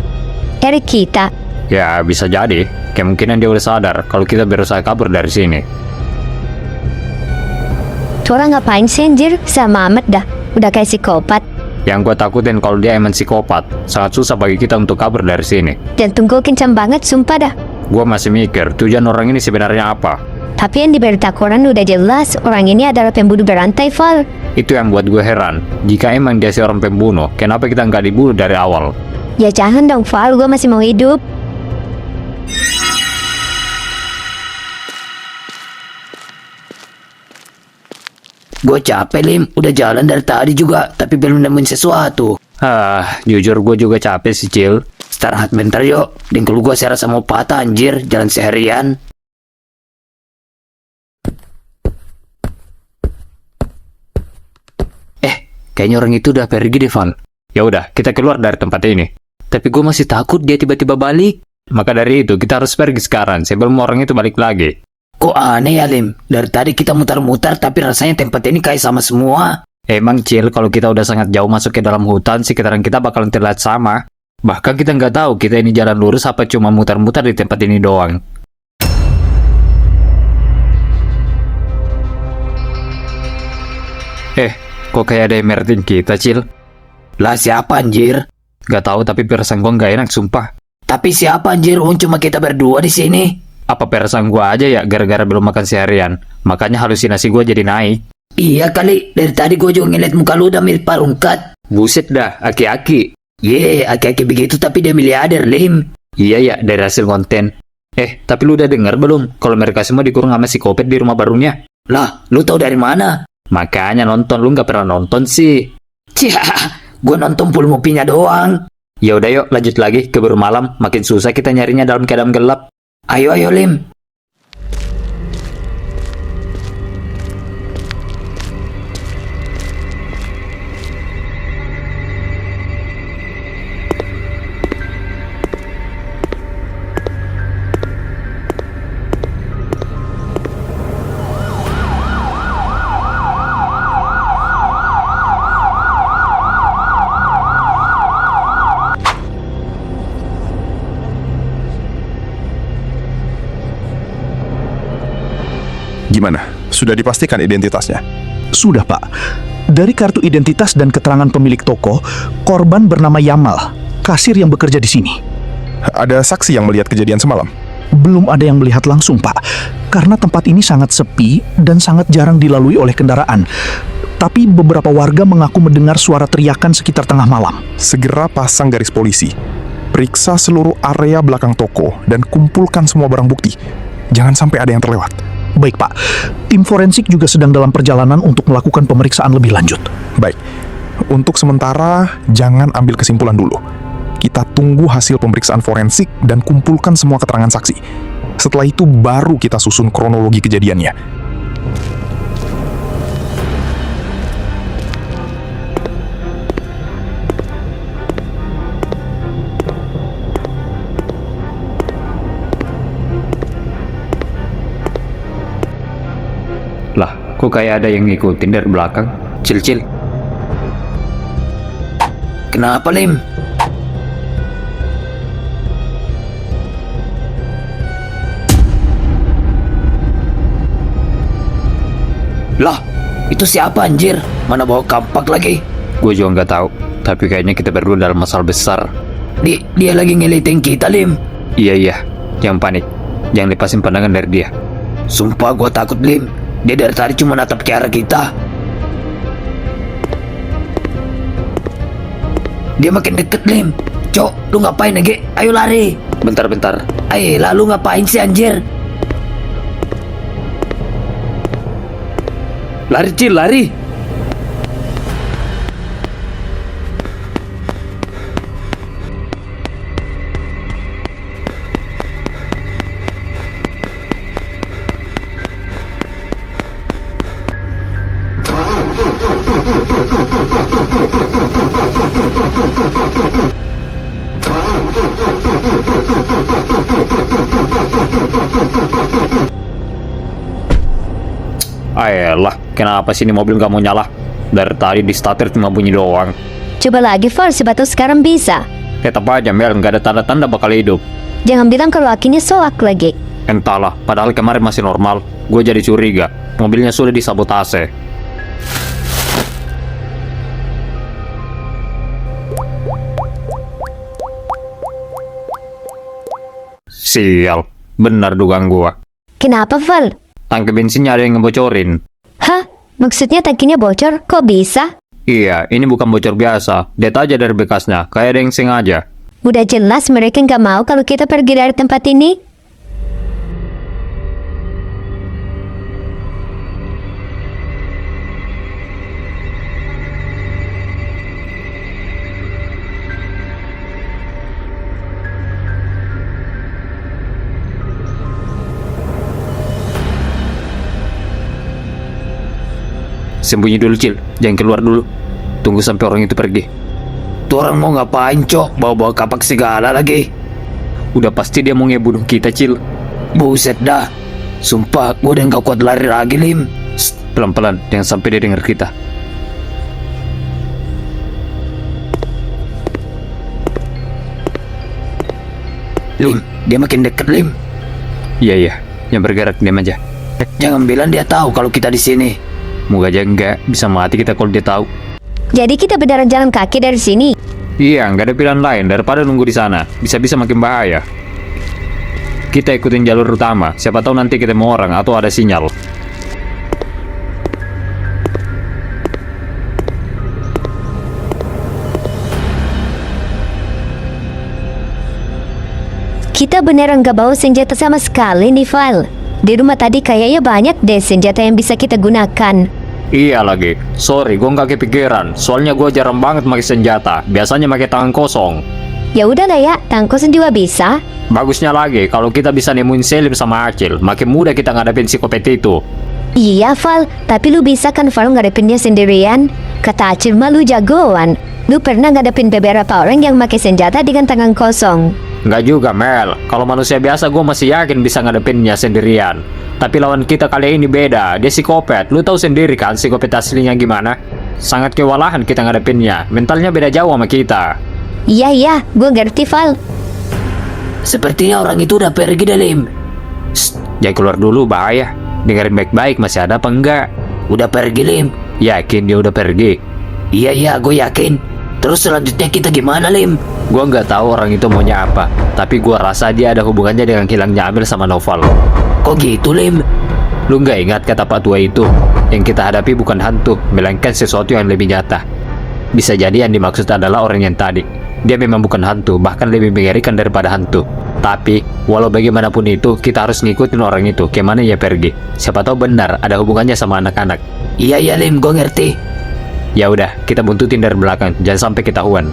Dari kita. Ya, bisa jadi. Kemungkinan dia udah sadar kalau kita berusaha kabur dari sini. Tuh orang ngapain sih, anjir? Sama amat dah. Udah kayak psikopat. Yang gue takutin kalau dia emang psikopat. Sangat susah bagi kita untuk kabur dari sini. Jantung gue kencang banget, sumpah dah. Gue masih mikir tujuan orang ini sebenarnya apa. Tapi yang di berita koran udah jelas, orang ini adalah pembunuh berantai, Val. Itu yang buat gue heran. Jika emang dia seorang pembunuh, kenapa kita nggak dibunuh dari awal? Ya jangan dong, Val. Gue masih mau hidup. Gue capek, Lim. Udah jalan dari tadi juga, tapi belum nemuin sesuatu. Jujur gue juga capek sih, Cil. Istirahat bentar yuk. Dengkul gue serasa mau patah, anjir. Jalan seharian. Kayaknya orang itu udah pergi deh, Val. Ya udah, kita keluar dari tempat ini. Tapi gue masih takut dia tiba-tiba balik. Maka dari itu, kita harus pergi sekarang sebelum orang itu balik lagi. Kok aneh ya, Lim? Dari tadi kita mutar-mutar, tapi rasanya tempat ini kayak sama semua. Emang, Cil, kalau kita udah sangat jauh masuk ke dalam hutan, sekitaran kita bakalan terlihat sama. Bahkan kita nggak tahu kita ini jalan lurus apa cuma mutar-mutar di tempat ini doang. Kok kayak ada yang meritin kita, Cil? Lah siapa, anjir? Gak tahu, tapi perasaan gue nggak enak, sumpah. Tapi siapa, anjir? Cuma kita berdua di sini. Apa perasaan gua aja ya gara-gara belum makan seharian, makanya halusinasi gua jadi naik. Iya kali, dari tadi gue juga ngeliat muka lu udah mirip Pak Rungkat. Buset dah, aki-aki. Aki-aki begitu tapi dia miliarder, Lim. Iya ya, dari hasil konten. Tapi lu udah dengar belum kalau mereka semua dikurung sama psikopat di rumah barunya? Lah, lu tahu dari mana? Makanya nonton, lu nggak pernah nonton sih. Cia, gue nonton full movie-nya doang. Ya udah yuk, lanjut lagi, keburu malam, makin susah kita nyarinya dalam keadaan gelap. Ayo Lim. Gimana? Sudah dipastikan identitasnya? Sudah, Pak. Dari kartu identitas dan keterangan pemilik toko, korban bernama Yamal, kasir yang bekerja di sini. Ada saksi yang melihat kejadian semalam? Belum ada yang melihat langsung, Pak. Karena tempat ini sangat sepi dan sangat jarang dilalui oleh kendaraan. Tapi beberapa warga mengaku mendengar suara teriakan sekitar tengah malam. Segera pasang garis polisi. Periksa seluruh area belakang toko dan kumpulkan semua barang bukti. Jangan sampai ada yang terlewat. Baik, Pak. Tim forensik juga sedang dalam perjalanan untuk melakukan pemeriksaan lebih lanjut. Baik. Untuk sementara, jangan ambil kesimpulan dulu. Kita tunggu hasil pemeriksaan forensik dan kumpulkan semua keterangan saksi. Setelah itu baru kita susun kronologi kejadiannya. Lah, kok kayak ada yang ngikutin dari belakang? Cil. Kenapa, Lim? Lah, itu siapa anjir? Mana bawa kampak lagi? Gue juga nggak tahu, tapi kayaknya kita berdua dalam masalah besar. Dia lagi ngeliatin kita, Lim. Iya, jangan panik. Jangan lepasin pandangan dari dia. Sumpah gue takut, Lim. Dia dari tadi cuma natap ke arah kita. Dia makin deket, Lim. Cok, lu ngapain lagi? Ayo lari. Bentar. Ayo, lalu ngapain sih anjir? Lari, Cil, lari. Ayolah, kenapa sih ini mobil gak mau nyala? Dari tadi di starter cuma bunyi doang. Coba lagi, Far, siapa tahu sekarang bisa. Tetap aja, Mel, gak ada tanda-tanda bakal hidup. Jangan bilang kalau akinya soak lagi. Entahlah, padahal kemarin masih normal. Gue jadi curiga, mobilnya sudah disabotase. Sial, benar dugaan gua. Kenapa, Val? Tangki bensinnya ada yang ngebocorin. Hah? Maksudnya tangkinya bocor? Kok bisa? Iya, ini bukan bocor biasa. Lihat aja dari bekasnya, kayak ada yang sengaja. Udah jelas mereka nggak mau kalau kita pergi dari tempat ini. Sembunyi dulu, Cil. Jangan keluar dulu. Tunggu sampai orang itu pergi. Tuh orang mau ngapain, Cok? Bawa-bawa kapak segala lagi. Udah pasti dia mau ngebunuh kita, Cil. Buset dah. Sumpah, gue udah gak kuat lari lagi, Lim. Pelan-pelan, jangan sampai dia dengar kita. Lim, dia makin deket, Lim. Iya, yang bergerak diam aja. Jangan bilang dia tahu kalau kita di sini. Moga aja enggak, bisa mati kita kalau dia tahu. Jadi kita beneran jalan kaki dari sini? Iya, nggak ada pilihan lain daripada nunggu di sana. Bisa-bisa makin bahaya. Kita ikutin jalur utama, siapa tahu nanti ketemu orang atau ada sinyal. Kita beneran gak bawa senjata sama sekali nih, Val. Di rumah tadi kayaknya banyak deh senjata yang bisa kita gunakan. Iya lagi, sorry gue nggak kepikiran. Soalnya gue jarang banget pakai senjata, biasanya pakai tangan kosong. Ya udah lah ya, tangan kosong juga bisa. Bagusnya lagi, kalau kita bisa nemuin Selim sama Acil, makin mudah kita ngadepin psikopat itu. Iya, Val, tapi lu bisa kan Val ngadepinnya sendirian? Kata Acil mah lu jagoan. Lu pernah ngadepin beberapa orang yang pakai senjata dengan tangan kosong. Nggak juga, Mel. Kalau manusia biasa gue masih yakin bisa ngadepinnya sendirian. Tapi lawan kita kali ini beda, dia psikopat. Lu tahu sendiri kan psikopat aslinya gimana? Sangat kewalahan kita ngadepinnya, mentalnya beda jauh sama kita. Iya, gue ngerti, Val. Sepertinya orang itu udah pergi deh, Lim. Jangan keluar dulu, bahaya. Dengerin baik-baik, masih ada apa enggak? Udah pergi, Lim. Yakin dia udah pergi? Iya, gue yakin. Terus selanjutnya kita gimana, Lim? Gua nggak tahu orang itu maunya apa, tapi gua rasa dia ada hubungannya dengan hilangnya Amel sama Noval. Kok gitu, Lim? Lu nggak ingat kata Pak Tua itu? Yang kita hadapi bukan hantu, melainkan sesuatu yang lebih nyata. Bisa jadi yang dimaksud adalah orang yang tadi. Dia memang bukan hantu, bahkan lebih mengerikan daripada hantu. Tapi, walau bagaimanapun itu, kita harus ngikutin orang itu, kemana ia pergi. Siapa tahu benar ada hubungannya sama anak-anak. Iya, Lim, gue ngerti. Ya udah, kita buntutin dari belakang, jangan sampai ketahuan.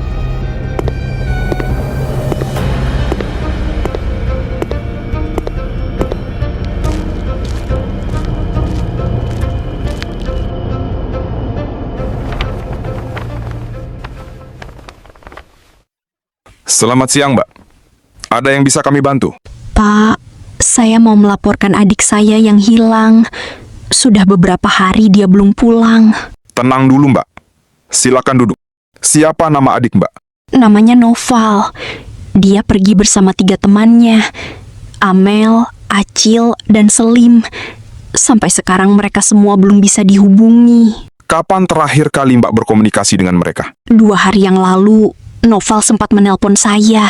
Selamat siang, Mbak. Ada yang bisa kami bantu? Pak, saya mau melaporkan adik saya yang hilang. Sudah beberapa hari dia belum pulang. Tenang dulu, Mbak. Silakan duduk. Siapa nama adik Mbak? Namanya Noval. Dia pergi bersama 3 temannya. Amel, Acil, dan Selim. Sampai sekarang mereka semua belum bisa dihubungi. Kapan terakhir kali Mbak berkomunikasi dengan mereka? 2 hari yang lalu, Noval sempat menelpon saya.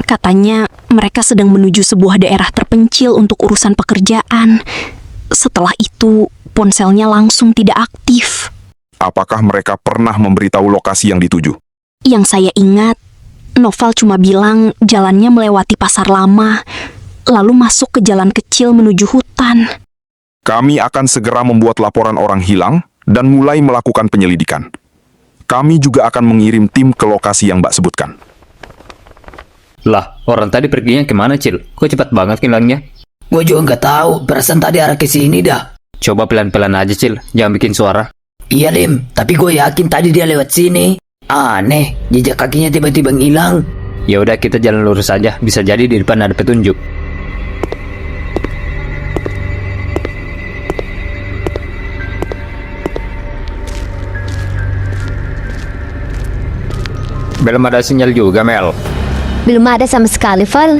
Katanya mereka sedang menuju sebuah daerah terpencil untuk urusan pekerjaan. Setelah itu, ponselnya langsung tidak aktif. Apakah mereka pernah memberitahu lokasi yang dituju? Yang saya ingat, Noval cuma bilang jalannya melewati pasar lama, lalu masuk ke jalan kecil menuju hutan. Kami akan segera membuat laporan orang hilang dan mulai melakukan penyelidikan. Kami juga akan mengirim tim ke lokasi yang Mbak sebutkan. Lah, orang tadi perginya kemana, Cil? Kok cepat banget hilangnya? Gue juga nggak tahu, perasaan tadi arah ke sini dah. Coba pelan-pelan aja, Cil. Jangan bikin suara. Iya, Lim, tapi gue yakin tadi dia lewat sini. Aneh, jejak kakinya tiba-tiba ngilang. Ya udah, kita jalan lurus aja. Bisa jadi di depan ada petunjuk. Belum ada sinyal juga, Mel. Belum ada sama sekali, Val.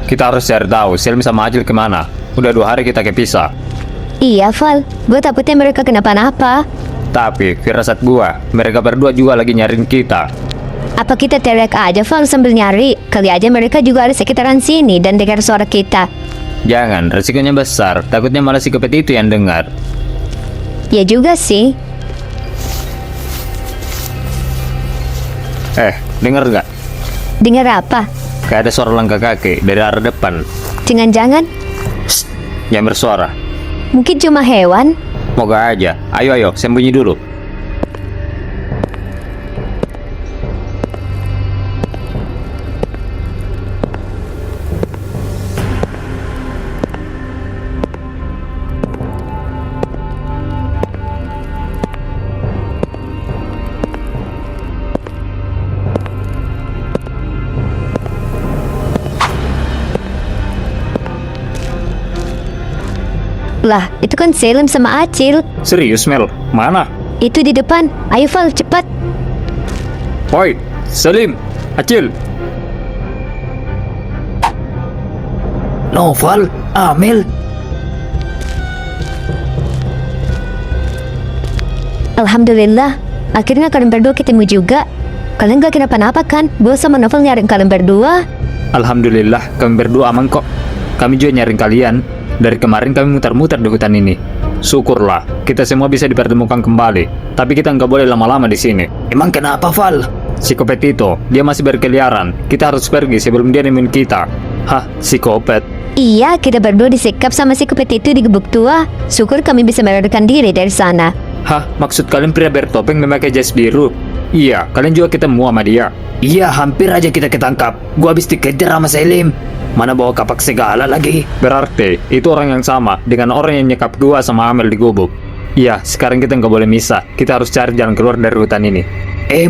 Kita harus cari tahu Selim sama Acil kemana. Udah 2 hari kita kepisah. Iya, Val. Gue takutnya mereka kenapa-napa. Tapi, firasat gua, mereka berdua juga lagi nyariin kita. Apa kita teriak aja, Val, sambil nyari? Kali aja mereka juga ada sekitaran sini dan dengar suara kita. Jangan, resikonya besar. Takutnya malah si kepet itu yang dengar. Ya juga sih. Dengar nggak? Dengar apa? Kayak ada suara langkah kaki dari arah depan. Jangan-jangan Yang bersuara. mungkin cuma hewan. Moga aja. Ayo, sembunyi dulu. Lah, itu kan Selim sama Acil. Serius, Mel? Mana? Itu di depan. Ayo, Val, cepat. Woi, Selim, Acil. Noval, Amel. Alhamdulillah, akhirnya kalian berdua ketemu juga. Kalian gak kenapa-napa kan? Gue sama Novel nyariin kalian berdua. Alhamdulillah, kami berdua aman kok. Kami juga nyariin kalian. Dari kemarin kami muter-muter di hutan ini. Syukurlah, kita semua bisa dipertemukan kembali. Tapi kita nggak boleh lama-lama di sini. Emang kenapa, Val? Psikopat itu, dia masih berkeliaran. Kita harus pergi sebelum dia nemuin kita. Hah, psikopat? Iya, kita berdua disekap sama si kupet itu di gubuk tua. Syukur kami bisa melarikan diri dari sana. Hah, maksud kalian pria bertopeng memakai jas biru? Iya, kalian juga ketemu sama dia. Iya, hampir aja kita ketangkap. Gua habis dikejar sama Selim. Mana bawa kapak segala lagi. Berarti, itu orang yang sama dengan orang yang nyekap gua sama Amel di gubuk. Iya, sekarang kita nggak boleh misah. Kita harus cari jalan keluar dari hutan ini.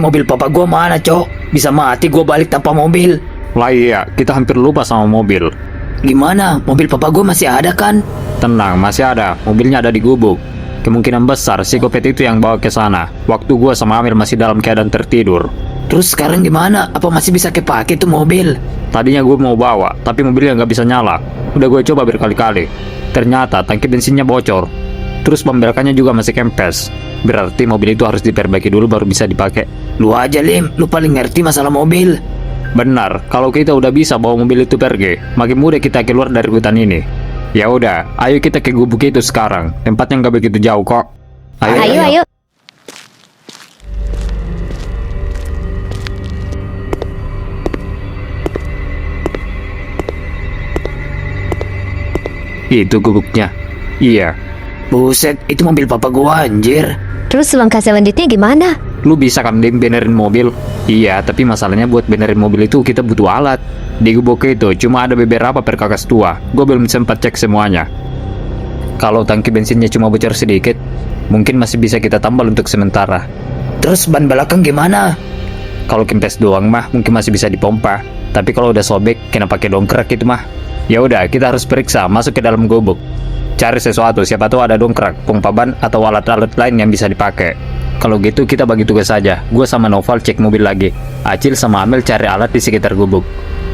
Mobil papa gua mana, Cok? Bisa mati gua balik tanpa mobil. Lah iya, kita hampir lupa sama mobil. Gimana? Mobil papa gua masih ada kan? Tenang, masih ada. Mobilnya ada di gubuk. Kemungkinan besar psikopat itu yang bawa ke sana. Waktu gua sama Amir masih dalam keadaan tertidur. Terus sekarang gimana? Apa masih bisa kepake tuh mobil? Tadinya gue mau bawa, tapi mobilnya nggak bisa nyala. Udah gue coba berkali-kali. Ternyata tangki bensinnya bocor. Terus pembelkannya juga masih kempes. Berarti mobil itu harus diperbaiki dulu baru bisa dipakai. Lu aja, Lim. Lu paling ngerti masalah mobil. Benar, kalau kita udah bisa bawa mobil itu pergi, makin mudah kita keluar dari hutan ini. Ya udah, ayo kita ke gubuk itu sekarang. Tempatnya nggak begitu jauh kok. Ayo. Itu gubuknya. Iya. Buset, itu mobil papa gua anjir. Terus langkah selanjutnya gimana? Lu bisa kan Dim benerin mobil? Iya, tapi masalahnya buat benerin mobil itu kita butuh alat. Di gubuk itu cuma ada beberapa perkakas tua. Gue belum sempat cek semuanya. Kalau tangki bensinnya cuma bocor sedikit, mungkin masih bisa kita tambal untuk sementara. Terus ban belakang gimana? Kalau kempes doang mah mungkin masih bisa dipompa. Tapi kalau udah sobek, kena pakai dongkrak itu mah. Ya udah, kita harus periksa, masuk ke dalam gubuk. Cari sesuatu, siapa tahu ada dongkrak, pompa ban atau alat-alat lain yang bisa dipakai. Kalau gitu kita bagi tugas saja. Gue sama Noval cek mobil lagi. Acil sama Amel cari alat di sekitar gubuk.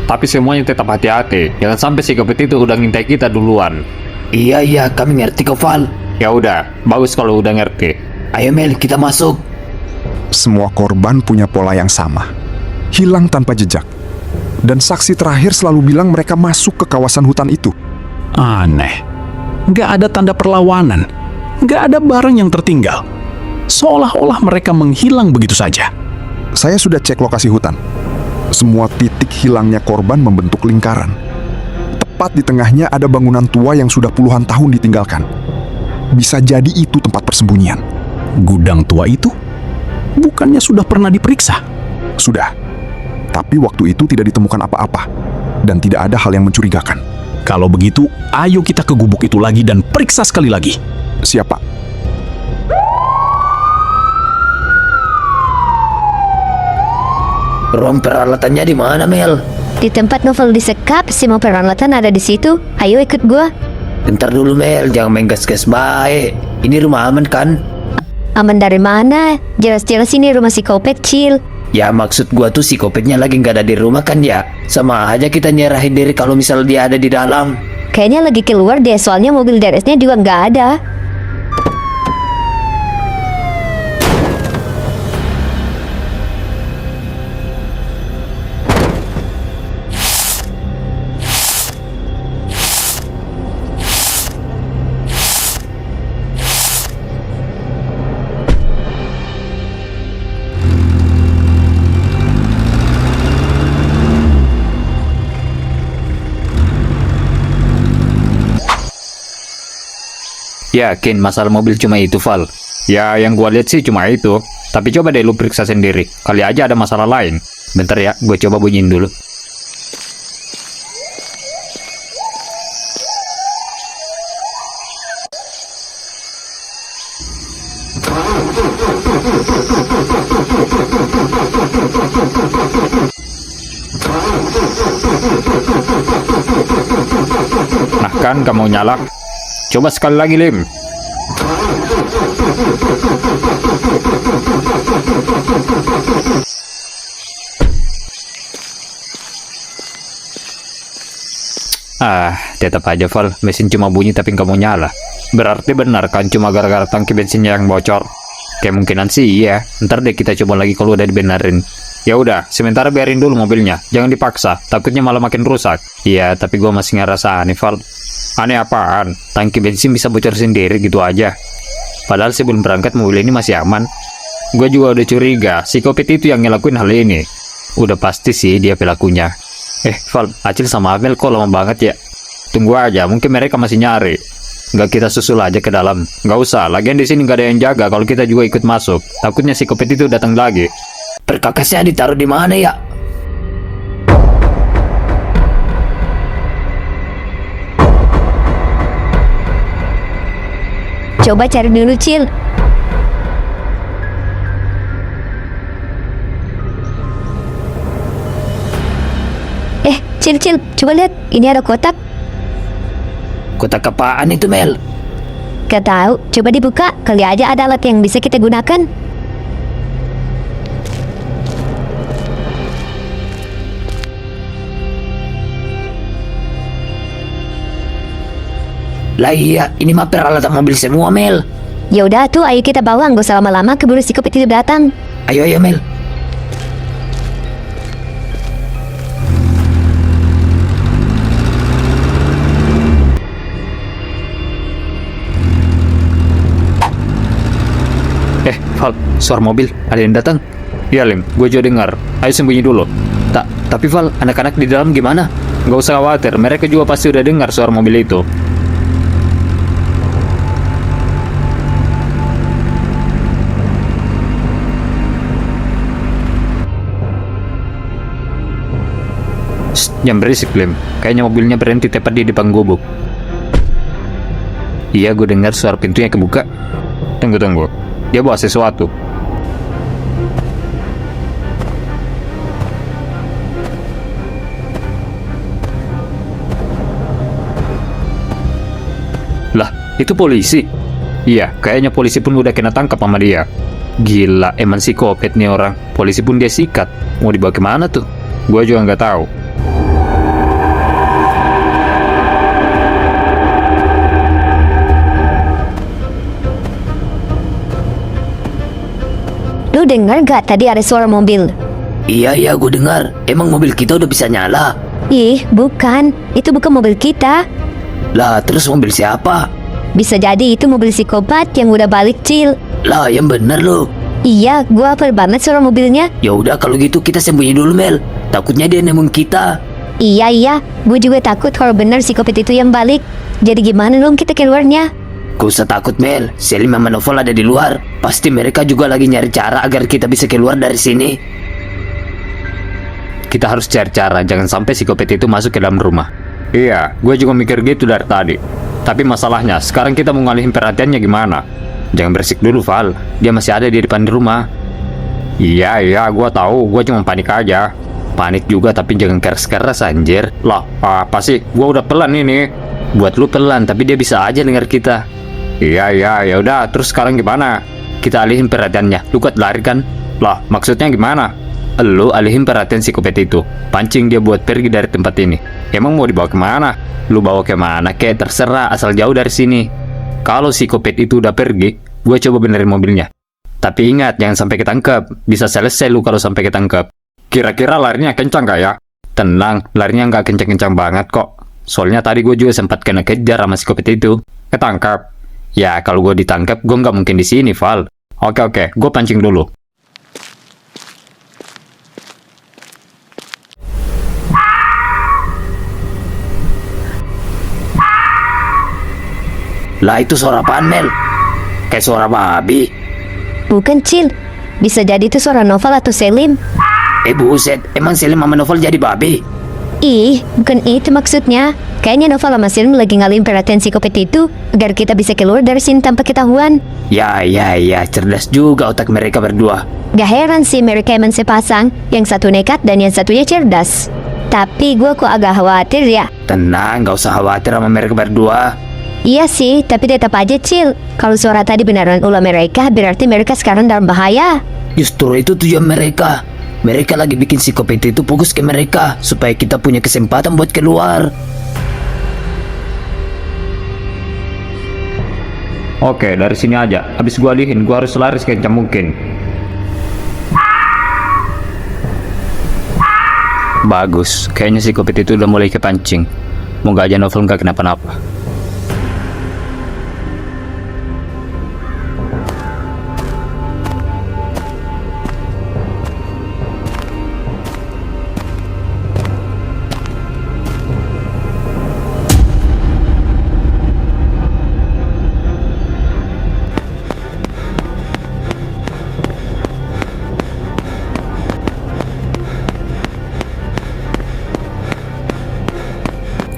Tapi semuanya tetap hati-hati. Jangan sampai si kopet itu udah ngintai kita duluan. Iya, kami ngerti kok, Val. Ya udah, bagus kalau udah ngerti. Ayo Mel, kita masuk. Semua korban punya pola yang sama. Hilang tanpa jejak. Dan saksi terakhir selalu bilang mereka masuk ke kawasan hutan itu. Aneh. Nggak ada tanda perlawanan. Nggak ada barang yang tertinggal. Seolah-olah mereka menghilang begitu saja. Saya sudah cek lokasi hutan. Semua titik hilangnya korban membentuk lingkaran. Tepat di tengahnya ada bangunan tua yang sudah puluhan tahun ditinggalkan. Bisa jadi itu tempat persembunyian. Gudang tua itu? Bukannya sudah pernah diperiksa? Sudah. Tapi waktu itu tidak ditemukan apa-apa. Dan tidak ada hal yang mencurigakan. Kalau begitu, ayo kita ke gubuk itu lagi dan periksa sekali lagi. Siapa? Ruang peralatannya di mana, Mel? Di tempat Novel disekap, semua peralatan ada di situ. Ayo ikut gua. Bentar dulu, Mel. Jangan main gas-gas baik. Ini rumah aman kan? Aman dari mana? Jelas-jelas ini rumah psikopat, Cil. Ya maksud gua tuh psikopatnya lagi nggak ada di rumah kan ya? Sama aja kita nyerahin diri kalau misal dia ada di dalam. Kayaknya lagi keluar deh, soalnya mobil DRS-nya juga nggak ada. Yakin masalah mobil cuma itu, Val? Ya, yang gua lihat sih cuma itu. Tapi coba deh lu periksa sendiri. Kali aja ada masalah lain. Bentar ya, gue coba bunyiin dulu. Nah kan, kamu nyala. Coba sekali lagi, Lim. Tetap aja, Val. Mesin cuma bunyi tapi nggak mau nyala. Berarti benar kan cuma gara-gara tangki bensinnya yang bocor? Kemungkinan sih iya. Ntar deh kita coba lagi kalau udah dibenerin. Ya udah, sementara biarin dulu mobilnya. Jangan dipaksa, takutnya malah makin rusak. Iya, tapi gua masih ngerasa aneh, Val. Aneh apaan? Tangki bensin bisa bocor sendiri gitu aja. Padahal sebelum berangkat mobil ini masih aman. Gue juga udah curiga, si Kopet itu yang ngelakuin hal ini. Udah pasti sih dia pelakunya. Val, Acil sama Amel kok lama banget ya? Tunggu aja, mungkin mereka masih nyari. Nggak kita susul aja ke dalam. Nggak usah, lagian di sini nggak ada yang jaga kalau kita juga ikut masuk. Takutnya si Kopet itu datang lagi. Perkakasnya ditaruh di mana ya? Coba cari dulu, Cil. Cil, coba lihat. Ini ada kotak. Kotak apaan itu, Mel? Gak tahu. Coba dibuka. Kali aja ada alat yang bisa kita gunakan. Lah iya, ini mah peralatan mobil semua, Mel. Ya udah tuh, ayo kita bawa. Nggak usah lama-lama keburu si Kopet itu datang. Ayo, Mel. Val, suara mobil. Ada yang datang. Iya, Lim. Gue juga dengar. Ayo sembunyi dulu. Tapi Val, anak-anak di dalam gimana? Nggak usah khawatir. Mereka juga pasti udah dengar suara mobil itu. Jangan berisik, Lim. Kayaknya mobilnya berhenti tepat di depan gubuk. Iya, gue dengar suara pintunya kebuka. Tunggu. Dia bawa sesuatu. Lah, itu polisi. Iya, kayaknya polisi pun udah kena tangkap sama dia. Gila, emang psikopat nih orang. Polisi pun dia sikat. Mau dibawa kemana tuh? Gua juga nggak tahu. Lu dengar gak tadi ada suara mobil? Iya, gue dengar. Emang mobil kita udah bisa nyala? Ih, bukan. Itu bukan mobil kita. Lah, terus mobil siapa? Bisa jadi itu mobil psikopat yang udah balik, Cil. Lah, yang bener lo. Iya, gua hafal banget suara mobilnya. Ya udah kalau gitu kita sembunyi dulu, Mel. Takutnya dia nemuin kita. Iya. Gue juga takut kalau benar psikopat itu yang balik. Jadi gimana dong kita keluarnya? Gak usah takut, Mel. Selim sama Novel ada di luar. Pasti mereka juga lagi nyari cara agar kita bisa keluar dari sini. Kita harus cari cara, jangan sampai psikopat itu masuk ke dalam rumah. Iya, gue juga mikir gitu dari tadi. Tapi masalahnya, sekarang kita mau ngalihin perhatiannya gimana? Jangan berisik dulu, Val. Dia masih ada di depan rumah. Iya, gue tahu. Gue cuma panik aja. Panik juga, tapi jangan keras-keras, anjir. Lah, apa sih? Gue udah pelan ini. Buat lu pelan, tapi dia bisa aja dengar kita. Iya, ya udah. Terus sekarang gimana? Kita alihin perhatiannya. Lu kuat lari kan? Lah, maksudnya gimana? Lu alihin perhatian psikopat itu. Pancing dia buat pergi dari tempat ini. Emang mau dibawa kemana? Lu bawa kemana? Kayak terserah, asal jauh dari sini. Kalau psikopat itu udah pergi, gue coba benerin mobilnya. Tapi ingat, jangan sampai ketangkep. Bisa selesai lu kalau sampai ketangkep. Kira-kira larinya kencang gak ya? Tenang, larinya nggak kencang-kencang banget kok. Soalnya tadi gue juga sempat kena kejar sama psikopat itu. Ketangkap. Ya, kalau gue ditangkap, gue nggak mungkin di sini, Val. Oke, gue pancing dulu. Lah, itu suara apaan, Mel? Kayak suara babi. Bukan, Cil. Bisa jadi itu suara Novel atau Selim. Buset, emang Selim sama Novel jadi babi? Ih, bukan itu maksudnya. Kayaknya Novel sama Selim lagi ngalihin perhatian psikopat itu agar kita bisa keluar dari sini tanpa ketahuan. Ya, cerdas juga otak mereka berdua. Gak heran sih mereka emang sepasang. Yang satu nekat dan yang satunya cerdas. Tapi gue kok agak khawatir ya. Tenang, gak usah khawatir sama mereka berdua. Iya sih, tapi tetap aja, Cil. Kalau suara tadi beneran ulah mereka, berarti mereka sekarang dalam bahaya. Justru itu tujuan mereka. Mereka lagi bikin psikopat itu fokus ke mereka supaya kita punya kesempatan buat keluar. Oke, dari sini aja. Habis gua alihin, gua harus lari sekencang mungkin. Bagus, kayaknya psikopat itu udah mulai kepancing. Moga aja Novel nggak kenapa-napa.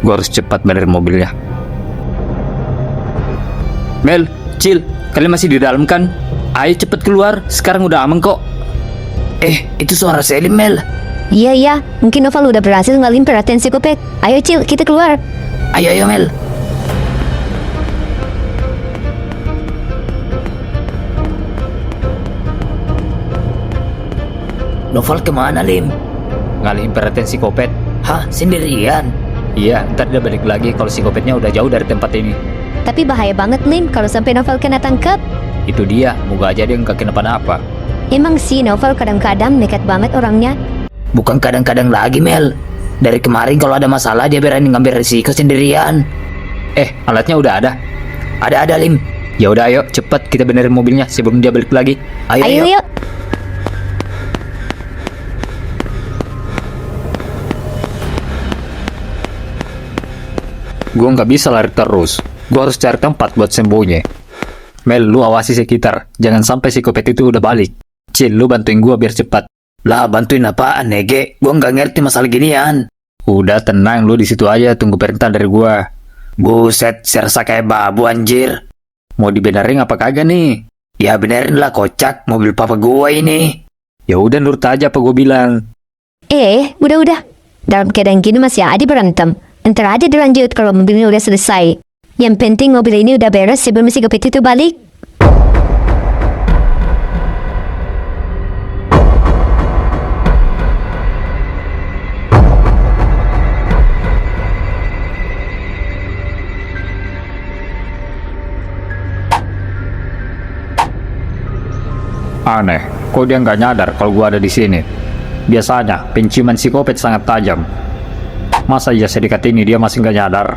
Gue harus cepat benerin mobilnya. Mel, Cil, kalian masih di dalam kan? Ayo cepet keluar, sekarang udah aman kok. Itu suara Selim, Mel. Iya, mungkin Novel udah berhasil ngalihin perhatian psikopat. Ayo Cil, kita keluar. Ayo, Mel. Novel kemana, Lim? Ngalihin perhatian psikopat. Hah, sendirian? Iya, ntar dia balik lagi kalau psikopatnya udah jauh dari tempat ini. Tapi bahaya banget Lim kalau sampai Novel kena tangkap. Itu dia, moga aja dia nggak kenapa-napa. Emang sih Novel kadang-kadang nekat banget orangnya. Bukan kadang-kadang lagi, Mel. Dari kemarin kalau ada masalah dia berani ngambil risiko sendirian. Alatnya udah ada. Ada, Lim. Ya udah, ayo cepet kita benerin mobilnya sebelum dia balik lagi. Ayo. Yuk. Gue nggak bisa lari terus. Gue harus cari tempat buat sembunyi. Mel, lu awasi sekitar. Jangan sampai psikopat itu udah balik. Cil, lu bantuin gue biar cepat. Lah, bantuin apaan, Nege? Gue nggak ngerti masalah ginian. Udah tenang, lu di situ aja tunggu perintah dari gue. Buset, serasa kayak babu anjir. Mau dibenerin apa kagak nih? Ya benerin lah, kocak. Mobil papa gue ini. Ya udah nurut aja apa gue bilang. Udah. Dalam keadaan gini masih ada berantem. Ntar aja dilanjut kalau mobilnya udah selesai. Yang penting mobil ini udah beres sebelum psikopat itu balik. Aneh, kok dia nggak nyadar kalau gue ada di sini? Biasanya penciuman psikopat sangat tajam. Masa iya sedekat ini dia masih nggak nyadar?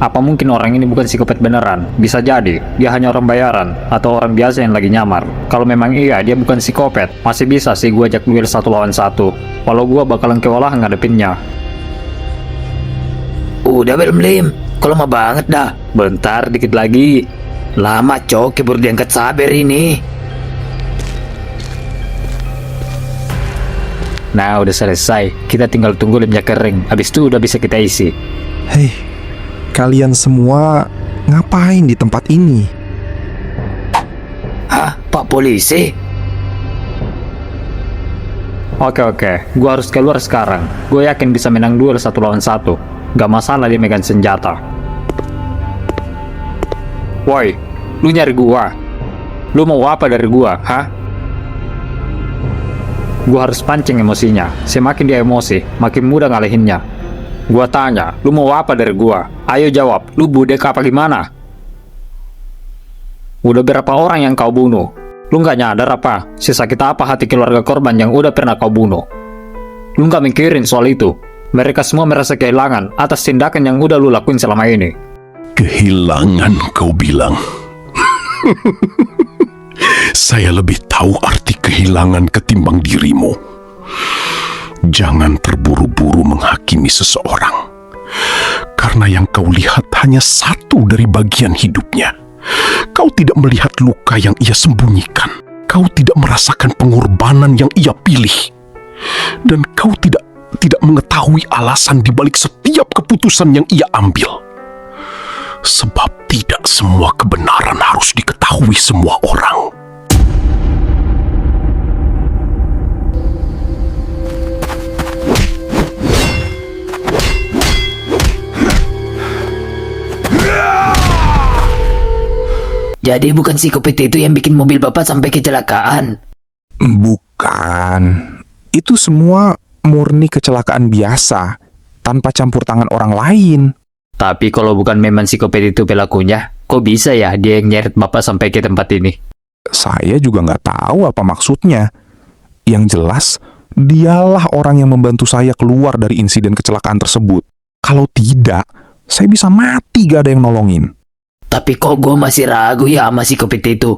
Apa mungkin orang ini bukan psikopat beneran? Bisa jadi dia hanya orang bayaran atau orang biasa yang lagi nyamar. Kalau memang iya dia bukan psikopat, masih bisa sih gue ajak duel 1 lawan 1. Walau gue bakalan kewalahan ngadepinnya. Udah belum, Lim? Kalau lama banget dah. Bentar, dikit lagi. Lama cok, keburu diangkat saber ini. Nah, udah selesai. Kita tinggal tunggu lemnya kering. Habis itu udah bisa kita isi. Hei, kalian semua ngapain di tempat ini? Hah, Pak Polisi? Oke. Gue harus keluar sekarang. Gue yakin bisa menang duel 1 lawan 1. Gak masalah dia megang senjata. Woi, lu nyari gua? Lu mau apa dari gua, hah? Gua harus pancing emosinya. Semakin dia emosi, makin mudah ngalihinnya. Gua tanya, lu mau apa dari gua? Ayo jawab, lu budek apa gimana? Udah berapa orang yang kau bunuh? Lu nggak nyadar apa? Sesakit apa hati keluarga korban yang udah pernah kau bunuh? Lu nggak mikirin soal itu? Mereka semua merasa kehilangan atas tindakan yang udah lu lakuin selama ini. Kehilangan, kau bilang? Saya lebih tahu arti kehilangan ketimbang dirimu. Jangan terburu-buru menghakimi seseorang, karena yang kau lihat hanya satu dari bagian hidupnya. Kau tidak melihat luka yang ia sembunyikan. Kau tidak merasakan pengorbanan yang ia pilih. Dan kau tidak mengetahui alasan di balik setiap keputusan yang ia ambil. Sebab tidak semua kebenaran harus diketahui semua orang. Jadi bukan psikopat itu yang bikin mobil bapak sampai kecelakaan? Bukan. Itu semua murni kecelakaan biasa, tanpa campur tangan orang lain. Tapi kalau bukan memang psikopat itu pelakunya, kok bisa ya dia yang nyeret bapak sampai ke tempat ini? Saya juga nggak tahu apa maksudnya. Yang jelas, Dialah orang yang membantu saya keluar dari insiden kecelakaan tersebut. Kalau tidak, saya bisa mati gak ada yang nolongin. Tapi kok gue masih ragu ya sama si Kopet itu.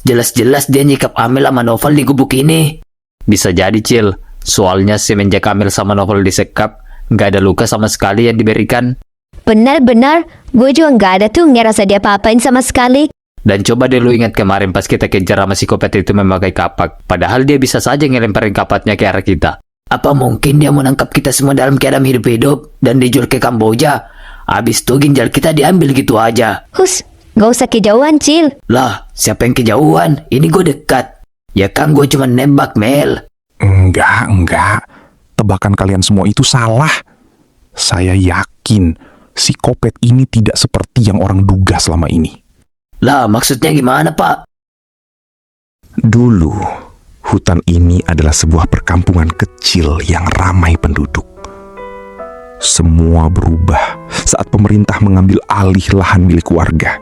Jelas-jelas dia nyikap Amel sama Novel di gubuk ini. Bisa jadi, Cil. Soalnya semenjak Amel sama Novel disekap, nggak ada luka sama sekali yang diberikan. Benar-benar, gue juga nggak ada tuh ngerasa dia apa-apain sama sekali. Dan coba deh lu ingat kemarin pas kita kejar sama si Kopet itu memakai kapak. Padahal dia bisa saja ngelemparin kapaknya ke arah kita. Apa mungkin dia mau nangkap kita semua dalam keadaan hidup-hidup dan dijual ke Kamboja? Abis itu ginjal kita diambil gitu aja. Hus, gak usah kejauhan, Cil. Lah, siapa yang kejauhan? Ini gue dekat. Ya kan gue cuma nembak, Mel. Enggak. Tebakan kalian semua itu salah. Saya yakin si Kopet ini tidak seperti yang orang duga selama ini. Lah, maksudnya gimana, Pak? Dulu, hutan ini adalah sebuah perkampungan kecil yang ramai penduduk. Semua berubah saat pemerintah mengambil alih lahan milik warga.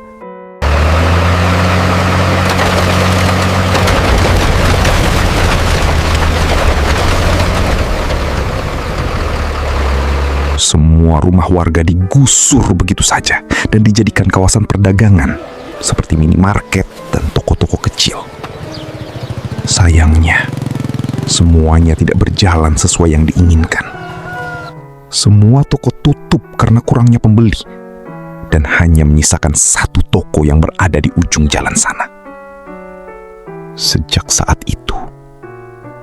Semua rumah warga digusur begitu saja dan dijadikan kawasan perdagangan seperti minimarket dan toko-toko kecil. Sayangnya, semuanya tidak berjalan sesuai yang diinginkan. Semua toko tutup karena kurangnya pembeli dan hanya menyisakan satu toko yang berada di ujung jalan sana. Sejak saat itu,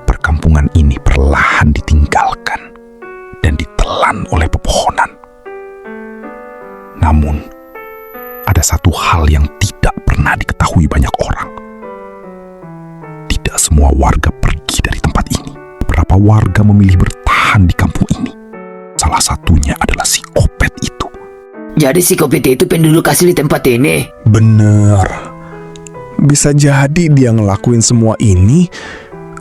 perkampungan ini perlahan ditinggalkan dan ditelan oleh pepohonan. Namun, ada satu hal yang tidak pernah diketahui banyak orang. Tidak semua warga pergi dari tempat ini. Beberapa warga memilih bertahan di kampung ini. Salah satunya adalah si Kopet itu. Jadi si Kopet itu penduduk asli di tempat ini? Bener. Bisa jadi dia ngelakuin semua ini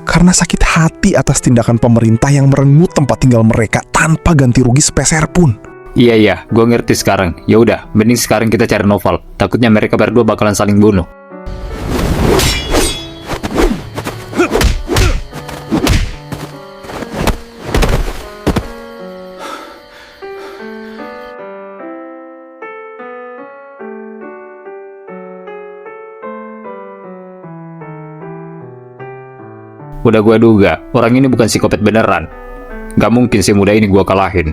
karena sakit hati atas tindakan pemerintah yang merenggut tempat tinggal mereka tanpa ganti rugi sepeser pun. Iya, gue ngerti sekarang. Ya udah, mending sekarang kita cari Novel. Takutnya mereka berdua bakalan saling bunuh. Udah gue duga, orang ini bukan si Kopet beneran. Gak mungkin semudah ini gue kalahin.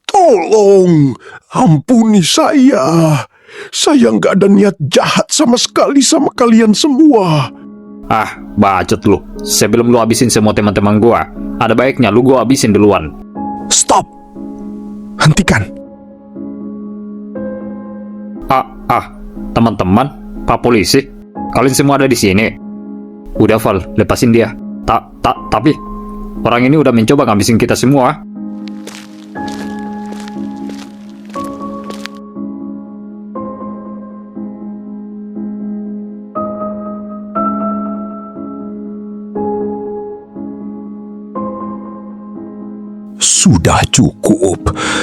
Tolong, ampuni saya. Saya nggak ada niat jahat sama sekali sama kalian semua. Ah, bacot lu. Sebelum lu habisin semua teman-teman gua, ada baiknya lu gua habisin duluan. Stop! Hentikan! Teman-teman, Pak Polisi, kalian semua ada di sini. Udah, Val, lepasin dia. Tapi orang ini udah mencoba ngabisin kita semua.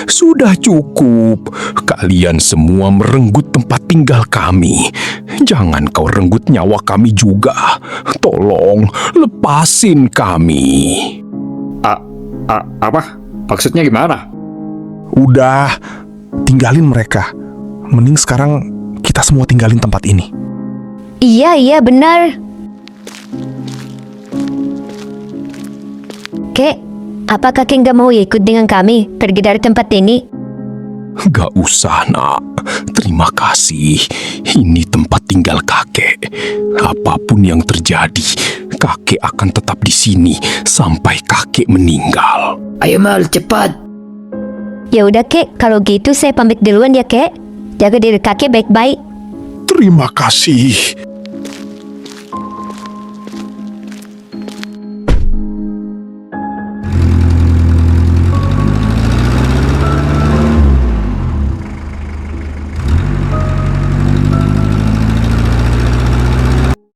Sudah cukup. Kalian semua merenggut tempat tinggal kami. Jangan kau renggut nyawa kami juga. Tolong, lepasin kami. Apa? Maksudnya gimana? Udah, tinggalin mereka. Mending sekarang kita semua tinggalin tempat ini. Iya, benar. Kek, apa kakek nggak mau ikut dengan kami pergi dari tempat ini? Gak usah, nak. Terima kasih. Ini tempat tinggal kakek. Apapun yang terjadi, kakek akan tetap di sini sampai kakek meninggal. Ayo Mal, cepat. Ya udah kek, kalau gitu saya pamit duluan ya kek. Jaga diri kakek baik-baik. Terima kasih.